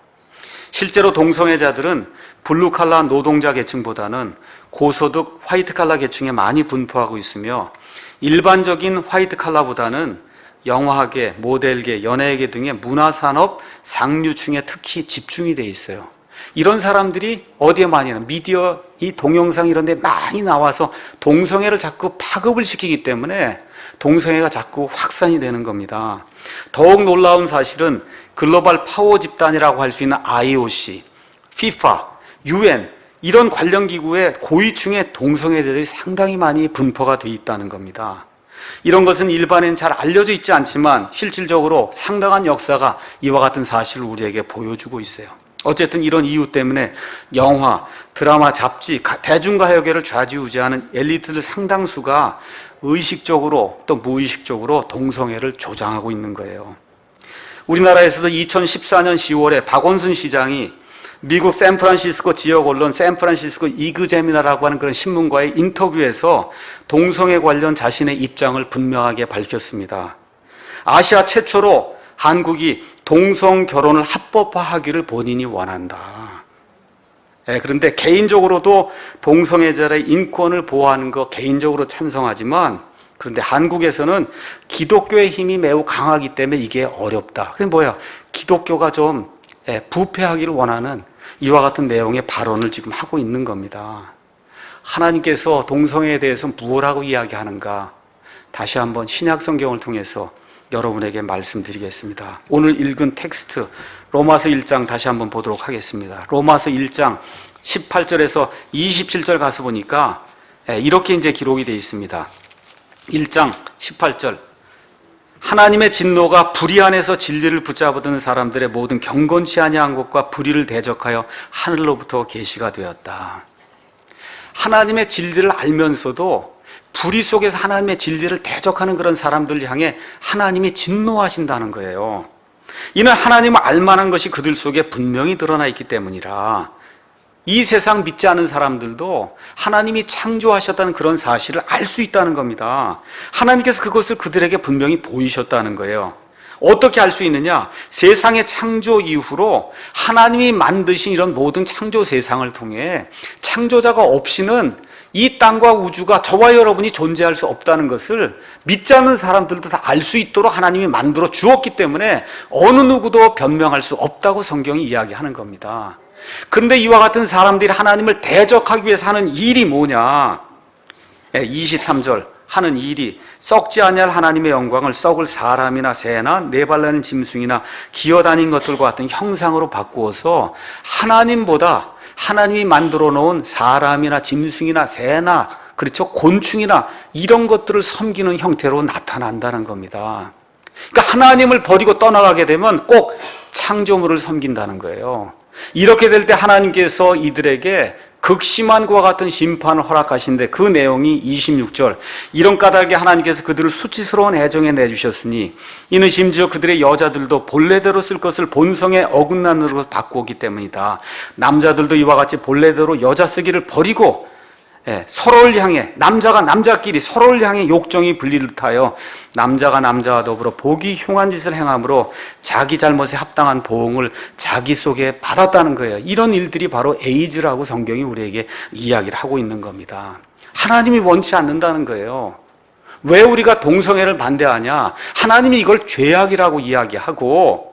실제로 동성애자들은 블루칼라 노동자 계층보다는 고소득 화이트칼라 계층에 많이 분포하고 있으며 일반적인 화이트칼라보다는 영화계, 모델계, 연예계 등의 문화산업 상류층에 특히 집중이 돼 있어요. 이런 사람들이 어디에 많이 나와? 미디어, 이 동영상 이런 데 많이 나와서 동성애를 자꾸 파급을 시키기 때문에 동성애가 자꾸 확산이 되는 겁니다. 더욱 놀라운 사실은 글로벌 파워 집단이라고 할 수 있는 IOC, FIFA, UN 이런 관련 기구의 고위층의 동성애자들이 상당히 많이 분포가 돼 있다는 겁니다. 이런 것은 일반에는 잘 알려져 있지 않지만 실질적으로 상당한 역사가 이와 같은 사실을 우리에게 보여주고 있어요. 어쨌든 이런 이유 때문에 영화, 드라마, 잡지, 대중가요계를 좌지우지하는 엘리트들 상당수가 의식적으로 또 무의식적으로 동성애를 조장하고 있는 거예요. 우리나라에서도 2014년 10월에 박원순 시장이 미국 샌프란시스코 지역 언론 샌프란시스코 이그제미나라고 하는 그런 신문과의 인터뷰에서 동성애 관련 자신의 입장을 분명하게 밝혔습니다. 아시아 최초로 한국이 동성 결혼을 합법화하기를 본인이 원한다. 그런데 개인적으로도 동성애자의 인권을 보호하는 거 개인적으로 찬성하지만, 그런데 한국에서는 기독교의 힘이 매우 강하기 때문에 이게 어렵다. 그게 뭐야? 기독교가 좀 부패하기를 원하는 이와 같은 내용의 발언을 지금 하고 있는 겁니다. 하나님께서 동성애에 대해서 무엇라고 이야기하는가? 다시 한번 신약 성경을 통해서 여러분에게 말씀드리겠습니다. 오늘 읽은 텍스트 로마서 1장 다시 한번 보도록 하겠습니다. 로마서 1장 18절에서 27절 가서 보니까 이렇게 이제 기록이 되어 있습니다. 1장 18절. 하나님의 진노가 불의 안에서 진리를 붙잡아두는 사람들의 모든 경건치 아니한 것과 불의를 대적하여 하늘로부터 계시가 되었다. 하나님의 진리를 알면서도 불의 속에서 하나님의 진리를 대적하는 그런 사람들 향해 하나님이 진노하신다는 거예요. 이는 하나님을 알만한 것이 그들 속에 분명히 드러나 있기 때문이라. 이 세상 믿지 않은 사람들도 하나님이 창조하셨다는 그런 사실을 알 수 있다는 겁니다. 하나님께서 그것을 그들에게 분명히 보이셨다는 거예요. 어떻게 알 수 있느냐? 세상의 창조 이후로 하나님이 만드신 이런 모든 창조 세상을 통해 창조자가 없이는 이 땅과 우주가 저와 여러분이 존재할 수 없다는 것을 믿지 않는 사람들도 다 알 수 있도록 하나님이 만들어 주었기 때문에 어느 누구도 변명할 수 없다고 성경이 이야기하는 겁니다. 그런데 이와 같은 사람들이 하나님을 대적하기 위해서 하는 일이 뭐냐? 23절 하는 일이 썩지 아니할 하나님의 영광을 썩을 사람이나 새나 네발나는 짐승이나 기어다닌 것들과 같은 형상으로 바꾸어서 하나님보다 하나님이 만들어 놓은 사람이나 짐승이나 새나 그렇죠 곤충이나 이런 것들을 섬기는 형태로 나타난다는 겁니다. 그러니까 하나님을 버리고 떠나가게 되면 꼭 창조물을 섬긴다는 거예요. 이렇게 될 때 하나님께서 이들에게 극심한 것과 같은 심판을 허락하신데 그 내용이 26절. 이런 까닭에 하나님께서 그들을 수치스러운 애정에 내주셨으니 이는 심지어 그들의 여자들도 본래대로 쓸 것을 본성의 어긋난 으로 바꾸었기 때문이다. 남자들도 이와 같이 본래대로 여자 쓰기를 버리고 서로를 향해 남자가 남자끼리 서로를 향해 욕정이 불리듯 하여 남자가 남자와 더불어 보기 흉한 짓을 행함으로 자기 잘못에 합당한 보응을 자기 속에 받았다는 거예요. 이런 일들이 바로 에이즈라고 성경이 우리에게 이야기를 하고 있는 겁니다. 하나님이 원치 않는다는 거예요. 왜 우리가 동성애를 반대하냐? 하나님이 이걸 죄악이라고 이야기하고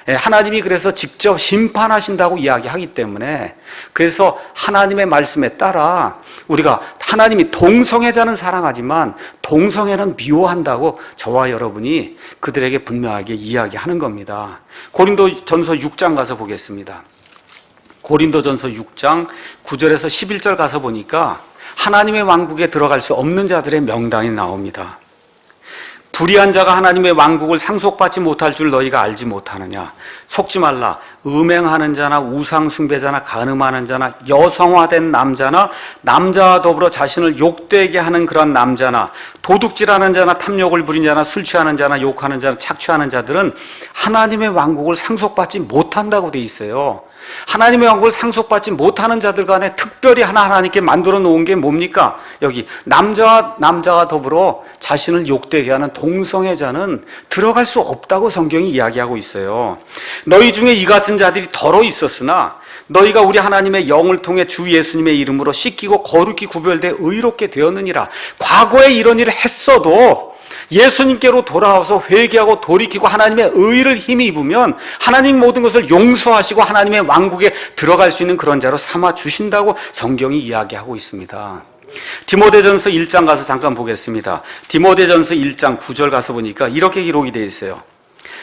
하나님이 그래서 직접 심판하신다고 이야기하기 때문에 그래서 하나님의 말씀에 따라 우리가 하나님이 동성애자는 사랑하지만 동성애는 미워한다고 저와 여러분이 그들에게 분명하게 이야기하는 겁니다. 고린도전서 6장 가서 보겠습니다. 고린도전서 6장 9절에서 11절 가서 보니까 하나님의 왕국에 들어갈 수 없는 자들의 명단이 나옵니다. 불의한 자가 하나님의 왕국을 상속받지 못할 줄 너희가 알지 못하느냐? 속지 말라. 음행하는 자나 우상 숭배자나 간음하는 자나 여성화된 남자나 남자와 더불어 자신을 욕되게 하는 그런 남자나 도둑질하는 자나 탐욕을 부린 자나 술 취하는 자나 욕하는 자나 착취하는 자들은 하나님의 왕국을 상속받지 못한다고 돼 있어요. 하나님의 왕국을 상속받지 못하는 자들 간에 특별히 하나님께 만들어 놓은 게 뭡니까? 여기 남자와 더불어 자신을 욕되게 하는 동성애자는 들어갈 수 없다고 성경이 이야기하고 있어요. 너희 중에 이 같은 자들이 덜어 있었으나 너희가 우리 하나님의 영을 통해 주 예수님의 이름으로 씻기고 거룩히 구별돼 의롭게 되었느니라. 과거에 이런 일을 했어도 예수님께로 돌아와서 회개하고 돌이키고 하나님의 의를 힘입으면 하나님 모든 것을 용서하시고 하나님의 왕국에 들어갈 수 있는 그런 자로 삼아 주신다고 성경이 이야기하고 있습니다. 디모데전서 1장 가서 잠깐 보겠습니다. 디모데전서 1장 9절 가서 보니까 이렇게 기록이 되어 있어요.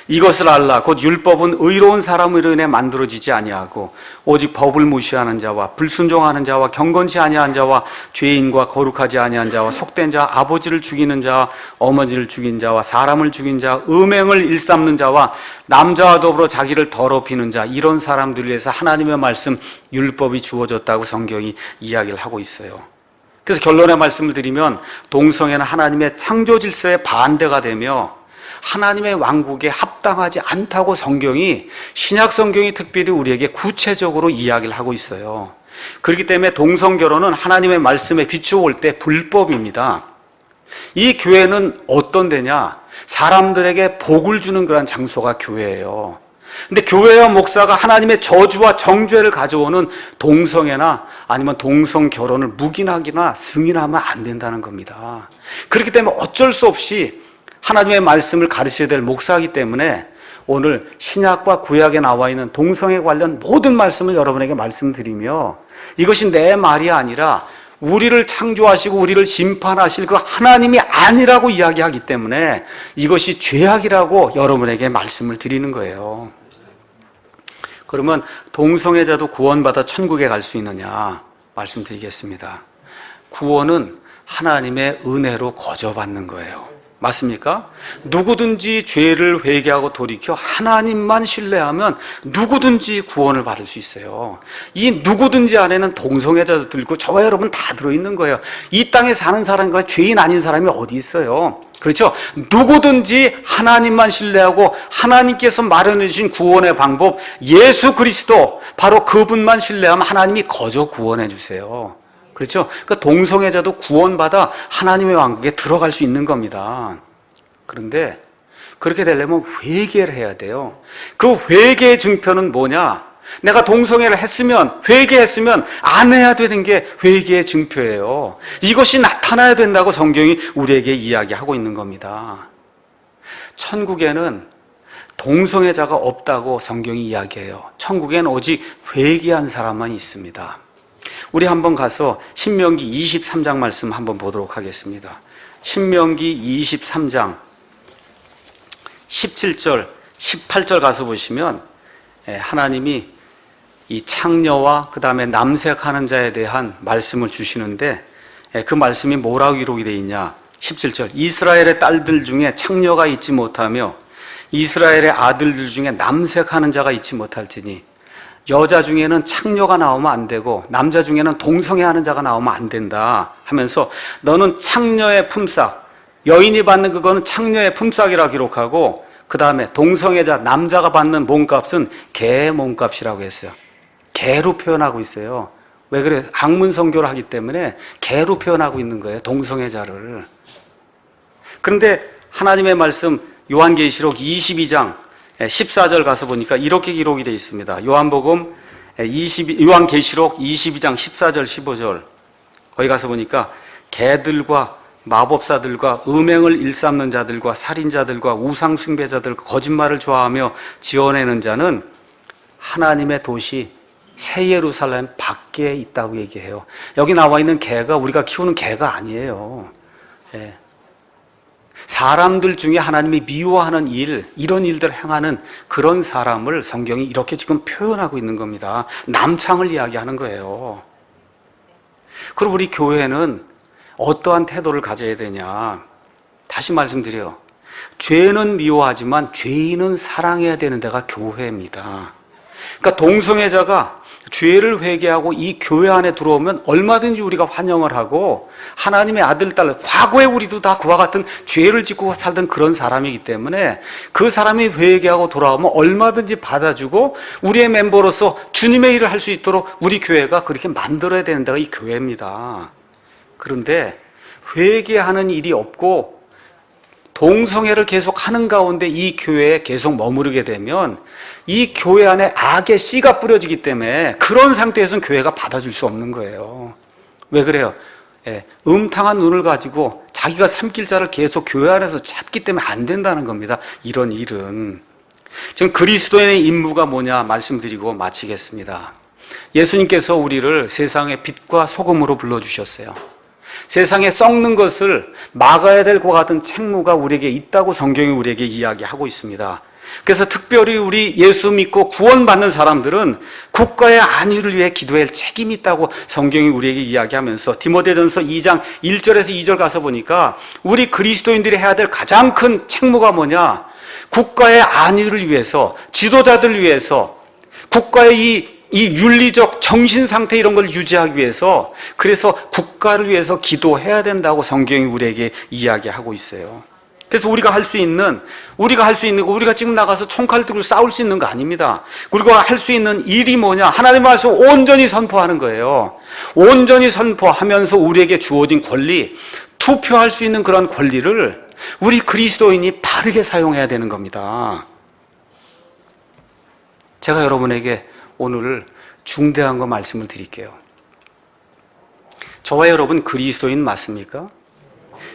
이것을 알라. 곧 율법은 의로운 사람으로 인해 만들어지지 아니하고 오직 법을 무시하는 자와 불순종하는 자와 경건치 아니한 자와 죄인과 거룩하지 아니한 자와 속된 자, 아버지를 죽이는 자와 어머니를 죽인 자와 사람을 죽인 자, 음행을 일삼는 자와 남자와 더불어 자기를 더럽히는 자, 이런 사람들을 위해서 하나님의 말씀 율법이 주어졌다고 성경이 이야기를 하고 있어요. 그래서 결론의 말씀을 드리면 동성애는 하나님의 창조 질서에 반대가 되며 하나님의 왕국에 합당하지 않다고 성경이 신약 성경이 특별히 우리에게 구체적으로 이야기를 하고 있어요. 그렇기 때문에 동성결혼은 하나님의 말씀에 비추어 때 불법입니다. 이 교회는 어떤 데냐? 사람들에게 복을 주는 그런 장소가 교회예요. 근데 교회와 목사가 하나님의 저주와 정죄를 가져오는 동성애나 아니면 동성결혼을 묵인하거나 승인하면 안 된다는 겁니다. 그렇기 때문에 어쩔 수 없이 하나님의 말씀을 가르쳐야 될 목사이기 때문에 오늘 신약과 구약에 나와 있는 동성애 관련 모든 말씀을 여러분에게 말씀드리며 이것이 내 말이 아니라 우리를 창조하시고 우리를 심판하실 그 하나님이 아니라고 이야기하기 때문에 이것이 죄악이라고 여러분에게 말씀을 드리는 거예요. 그러면 동성애자도 구원받아 천국에 갈 수 있느냐 말씀드리겠습니다. 구원은 하나님의 은혜로 거저받는 거예요. 맞습니까? 누구든지 죄를 회개하고 돌이켜 하나님만 신뢰하면 누구든지 구원을 받을 수 있어요. 이 누구든지 안에는 동성애자도 들고 저와 여러분 다 들어있는 거예요. 이 땅에 사는 사람과 죄인 아닌 사람이 어디 있어요? 그렇죠? 누구든지 하나님만 신뢰하고 하나님께서 마련해 주신 구원의 방법 예수 그리스도 바로 그분만 신뢰하면 하나님이 거저 구원해 주세요. 그렇죠? 그러니까 동성애자도 구원받아 하나님의 왕국에 들어갈 수 있는 겁니다. 그런데 그렇게 되려면 회개를 해야 돼요. 그 회개의 증표는 뭐냐? 내가 동성애를 했으면, 회개했으면 안 해야 되는 게 회개의 증표예요. 이것이 나타나야 된다고 성경이 우리에게 이야기하고 있는 겁니다. 천국에는 동성애자가 없다고 성경이 이야기해요. 천국에는 오직 회개한 사람만 있습니다. 우리 한번 가서 신명기 23장 말씀 한번 보도록 하겠습니다. 신명기 23장 17절, 18절 가서 보시면 하나님이 이 창녀와 그 다음에 남색하는 자에 대한 말씀을 주시는데 그 말씀이 뭐라고 기록이 되어 있냐? 17절 이스라엘의 딸들 중에 창녀가 있지 못하며 이스라엘의 아들들 중에 남색하는 자가 있지 못할지니 여자 중에는 창녀가 나오면 안 되고 남자 중에는 동성애하는 자가 나오면 안 된다 하면서 너는 창녀의 품삯, 여인이 받는 그거는 창녀의 품삯이라고 기록하고 그 다음에 동성애자, 남자가 받는 몸값은 개의 몸값이라고 했어요. 개로 표현하고 있어요. 왜 그래요? 학문 선교를 하기 때문에 개로 표현하고 있는 거예요. 동성애자를. 그런데 하나님의 말씀 요한계시록 22장 14절 가서 보니까 이렇게 기록이 되어 있습니다. 요한계시록 22장 14절 15절 거기 가서 보니까 개들과 마법사들과 음행을 일삼는 자들과 살인자들과 우상 숭배자들 거짓말을 좋아하며 지어내는 자는 하나님의 도시 새 예루살렘 밖에 있다고 얘기해요. 여기 나와 있는 개가 우리가 키우는 개가 아니에요. 사람들 중에 하나님이 미워하는 일, 이런 일들을 행하는 그런 사람을 성경이 이렇게 지금 표현하고 있는 겁니다. 남창을 이야기하는 거예요. 그리고 우리 교회는 어떠한 태도를 가져야 되냐? 다시 말씀드려요. 죄는 미워하지만 죄인은 사랑해야 되는 데가 교회입니다. 그러니까 동성애자가 죄를 회개하고 이 교회 안에 들어오면 얼마든지 우리가 환영을 하고 하나님의 아들, 딸, 과거에 우리도 다 그와 같은 죄를 짓고 살던 그런 사람이기 때문에 그 사람이 회개하고 돌아오면 얼마든지 받아주고 우리의 멤버로서 주님의 일을 할 수 있도록 우리 교회가 그렇게 만들어야 되는 데가 이 교회입니다. 그런데 회개하는 일이 없고 동성애를 계속 하는 가운데 이 교회에 계속 머무르게 되면 이 교회 안에 악의 씨가 뿌려지기 때문에 그런 상태에서는 교회가 받아줄 수 없는 거예요. 왜 그래요? 음탕한 눈을 가지고 자기가 삼킬 자를 계속 교회 안에서 찾기 때문에 안 된다는 겁니다. 이런 일은. 지금 그리스도인의 임무가 뭐냐 말씀드리고 마치겠습니다. 예수님께서 우리를 세상의 빛과 소금으로 불러주셨어요. 세상에 썩는 것을 막아야 될 것 같은 책무가 우리에게 있다고 성경이 우리에게 이야기하고 있습니다. 그래서 특별히 우리 예수 믿고 구원받는 사람들은 국가의 안위를 위해 기도할 책임이 있다고 성경이 우리에게 이야기하면서 디모데전서 2장 1절에서 2절 가서 보니까 우리 그리스도인들이 해야 될 가장 큰 책무가 뭐냐? 국가의 안위를 위해서, 지도자들을 위해서, 국가의 이 윤리적 정신 상태 이런 걸 유지하기 위해서 그래서 국가를 위해서 기도해야 된다고 성경이 우리에게 이야기하고 있어요. 그래서 우리가 할 수 있는 거 우리가 지금 나가서 총칼 들고 싸울 수 있는 거 아닙니다. 우리가 할 수 있는 일이 뭐냐? 하나님의 말씀 온전히 선포하는 거예요. 온전히 선포하면서 우리에게 주어진 권리, 투표할 수 있는 그런 권리를 우리 그리스도인이 바르게 사용해야 되는 겁니다. 제가 여러분에게 오늘 중대한 거 말씀을 드릴게요. 저와 여러분 그리스도인 맞습니까?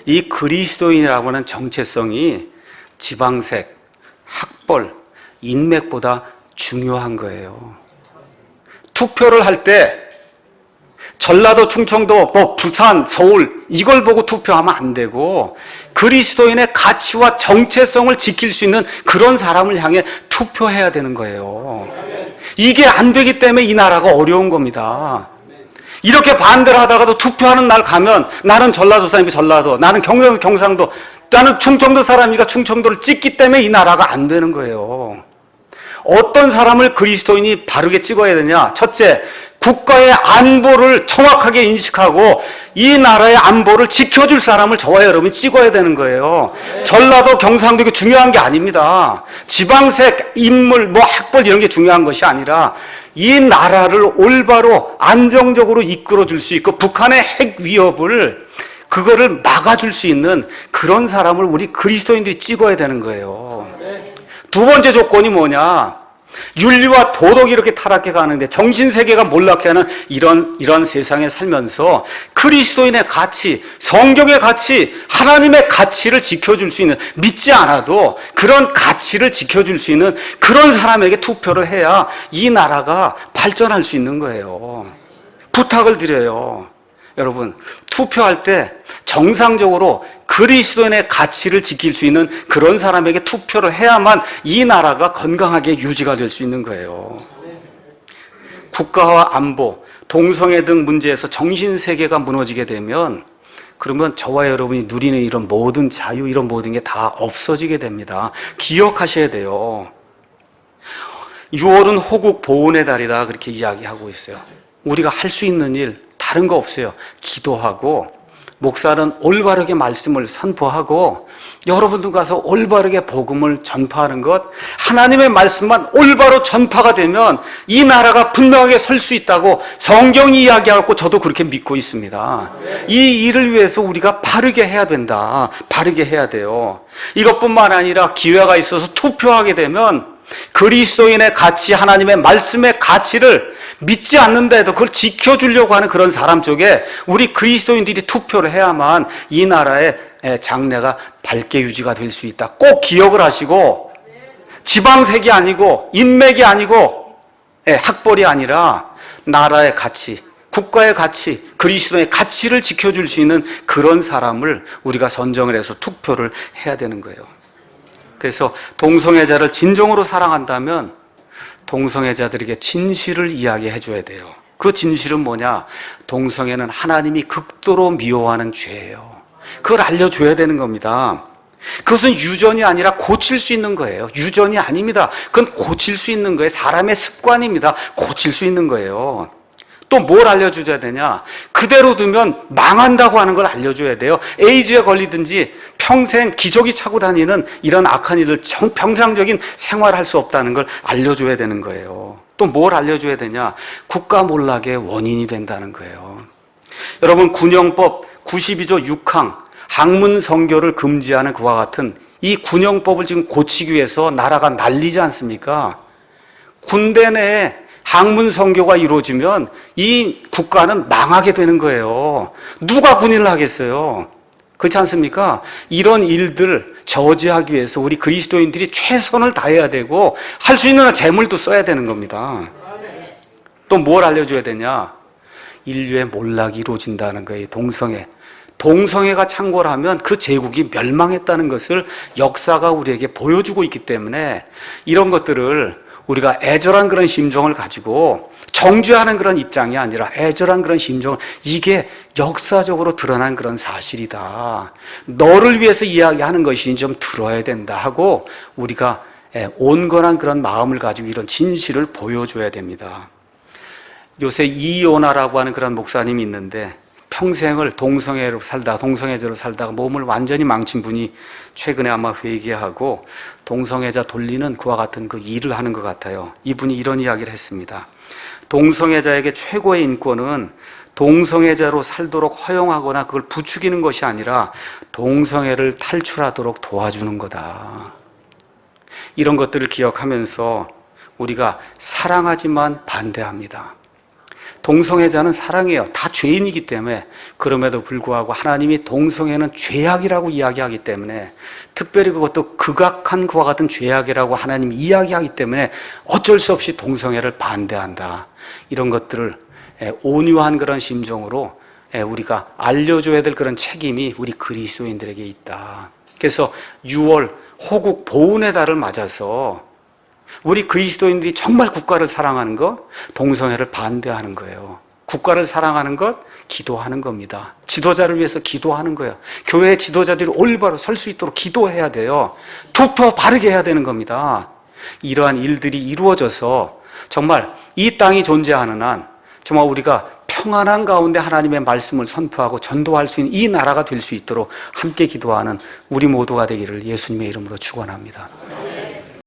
이 그리스도인이라고 하는 정체성이 지방색, 학벌, 인맥보다 중요한 거예요. 투표를 할 때 전라도, 충청도, 뭐 부산, 서울 이걸 보고 투표하면 안 되고 그리스도인의 가치와 정체성을 지킬 수 있는 그런 사람을 향해 투표해야 되는 거예요. 이게 안 되기 때문에 이 나라가 어려운 겁니다. 이렇게 반대를 하다가도 투표하는 날 가면 나는 전라도 사람이 전라도, 나는 경상도, 나는 충청도 사람이니까 충청도를 찍기 때문에 이 나라가 안 되는 거예요. 어떤 사람을 그리스도인이 바르게 찍어야 되냐? 첫째, 국가의 안보를 정확하게 인식하고 이 나라의 안보를 지켜줄 사람을 저와 여러분이 찍어야 되는 거예요. 전라도, 경상도 이게 중요한 게 아닙니다. 지방색, 인물, 뭐 학벌 이런 게 중요한 것이 아니라 이 나라를 올바로 안정적으로 이끌어줄 수 있고 북한의 핵 위협을 그거를 막아줄 수 있는 그런 사람을 우리 그리스도인들이 찍어야 되는 거예요. 두 번째 조건이 뭐냐? 윤리와 도덕이 이렇게 타락해 가는데 정신세계가 몰락해 하는 이런 세상에 살면서 그리스도인의 가치, 성경의 가치, 하나님의 가치를 지켜줄 수 있는, 믿지 않아도 그런 가치를 지켜줄 수 있는 그런 사람에게 투표를 해야 이 나라가 발전할 수 있는 거예요. 부탁을 드려요. 여러분, 투표할 때 정상적으로 그리스도인의 가치를 지킬 수 있는 그런 사람에게 투표를 해야만 이 나라가 건강하게 유지가 될 수 있는 거예요. 국가와 안보, 동성애 등 문제에서 정신세계가 무너지게 되면 그러면 저와 여러분이 누리는 이런 모든 자유, 이런 모든 게 다 없어지게 됩니다. 기억하셔야 돼요. 6월은 호국 보훈의 달이다 그렇게 이야기하고 있어요. 우리가 할 수 있는 일 다른 거 없어요. 기도하고 목사는 올바르게 말씀을 선포하고 여러분도 가서 올바르게 복음을 전파하는 것, 하나님의 말씀만 올바로 전파가 되면 이 나라가 분명하게 설 수 있다고 성경이 이야기하고 저도 그렇게 믿고 있습니다. 이 일을 위해서 우리가 바르게 해야 된다. 바르게 해야 돼요. 이것뿐만 아니라 기회가 있어서 투표하게 되면 그리스도인의 가치, 하나님의 말씀의 가치를 믿지 않는데도 그걸 지켜주려고 하는 그런 사람 쪽에 우리 그리스도인들이 투표를 해야만 이 나라의 장래가 밝게 유지가 될 수 있다. 꼭 기억을 하시고, 지방색이 아니고 인맥이 아니고 학벌이 아니라 나라의 가치, 국가의 가치, 그리스도의 가치를 지켜줄 수 있는 그런 사람을 우리가 선정을 해서 투표를 해야 되는 거예요. 그래서 동성애자를 진정으로 사랑한다면 동성애자들에게 진실을 이야기해 줘야 돼요. 그 진실은 뭐냐? 동성애는 하나님이 극도로 미워하는 죄예요. 그걸 알려줘야 되는 겁니다. 그것은 유전이 아니라 고칠 수 있는 거예요. 유전이 아닙니다. 그건 고칠 수 있는 거예요. 사람의 습관입니다. 고칠 수 있는 거예요. 또 뭘 알려줘야 되냐? 그대로 두면 망한다고 하는 걸 알려줘야 돼요. 에이즈에 걸리든지 평생 기저귀 차고 다니는 이런 악한 이들 평상적인 생활할 수 없다는 걸 알려줘야 되는 거예요. 또 뭘 알려줘야 되냐? 국가 몰락의 원인이 된다는 거예요. 여러분, 군영법 92조 6항 학문 성교를 금지하는 그와 같은 이 군영법을 지금 고치기 위해서 나라가 난리지 않습니까? 군대 내에 학문 성교가 이루어지면 이 국가는 망하게 되는 거예요. 누가 군인을 하겠어요? 그렇지 않습니까? 이런 일들 저지하기 위해서 우리 그리스도인들이 최선을 다해야 되고 할 수 있는 재물도 써야 되는 겁니다. 또 뭘 알려줘야 되냐? 인류의 몰락이 이루어진다는 거예요. 동성애가 창궐하면 그 제국이 멸망했다는 것을 역사가 우리에게 보여주고 있기 때문에 이런 것들을 우리가 애절한 그런 심정을 가지고 정죄하는 그런 입장이 아니라 애절한 그런 심정을, 이게 역사적으로 드러난 그런 사실이다. 너를 위해서 이야기하는 것이니 좀 들어야 된다 하고 우리가 온건한 그런 마음을 가지고 이런 진실을 보여줘야 됩니다. 요새 이오나라고 하는 그런 목사님이 있는데 평생을 동성애자로 살다가 몸을 완전히 망친 분이 최근에 아마 회개하고 동성애자 돌리는 그와 같은 그 일을 하는 것 같아요. 이분이 이런 이야기를 했습니다. 동성애자에게 최고의 인권은 동성애자로 살도록 허용하거나 그걸 부추기는 것이 아니라 동성애를 탈출하도록 도와주는 거다. 이런 것들을 기억하면서 우리가 사랑하지만 반대합니다. 동성애자는 사랑해요. 다 죄인이기 때문에. 그럼에도 불구하고 하나님이 동성애는 죄악이라고 이야기하기 때문에, 특별히 그것도 극악한 그와 같은 죄악이라고 하나님이 이야기하기 때문에 어쩔 수 없이 동성애를 반대한다. 이런 것들을 온유한 그런 심정으로 우리가 알려줘야 될 그런 책임이 우리 그리스도인들에게 있다. 그래서 6월 호국 보훈의 달을 맞아서 우리 그리스도인들이 정말 국가를 사랑하는 것, 동성애를 반대하는 거예요. 국가를 사랑하는 것, 기도하는 겁니다. 지도자를 위해서 기도하는 거예요. 교회 지도자들이 올바로 설 수 있도록 기도해야 돼요. 투표 바르게 해야 되는 겁니다. 이러한 일들이 이루어져서 정말 이 땅이 존재하는 한 정말 우리가 평안한 가운데 하나님의 말씀을 선포하고 전도할 수 있는 이 나라가 될 수 있도록 함께 기도하는 우리 모두가 되기를 예수님의 이름으로 축원합니다.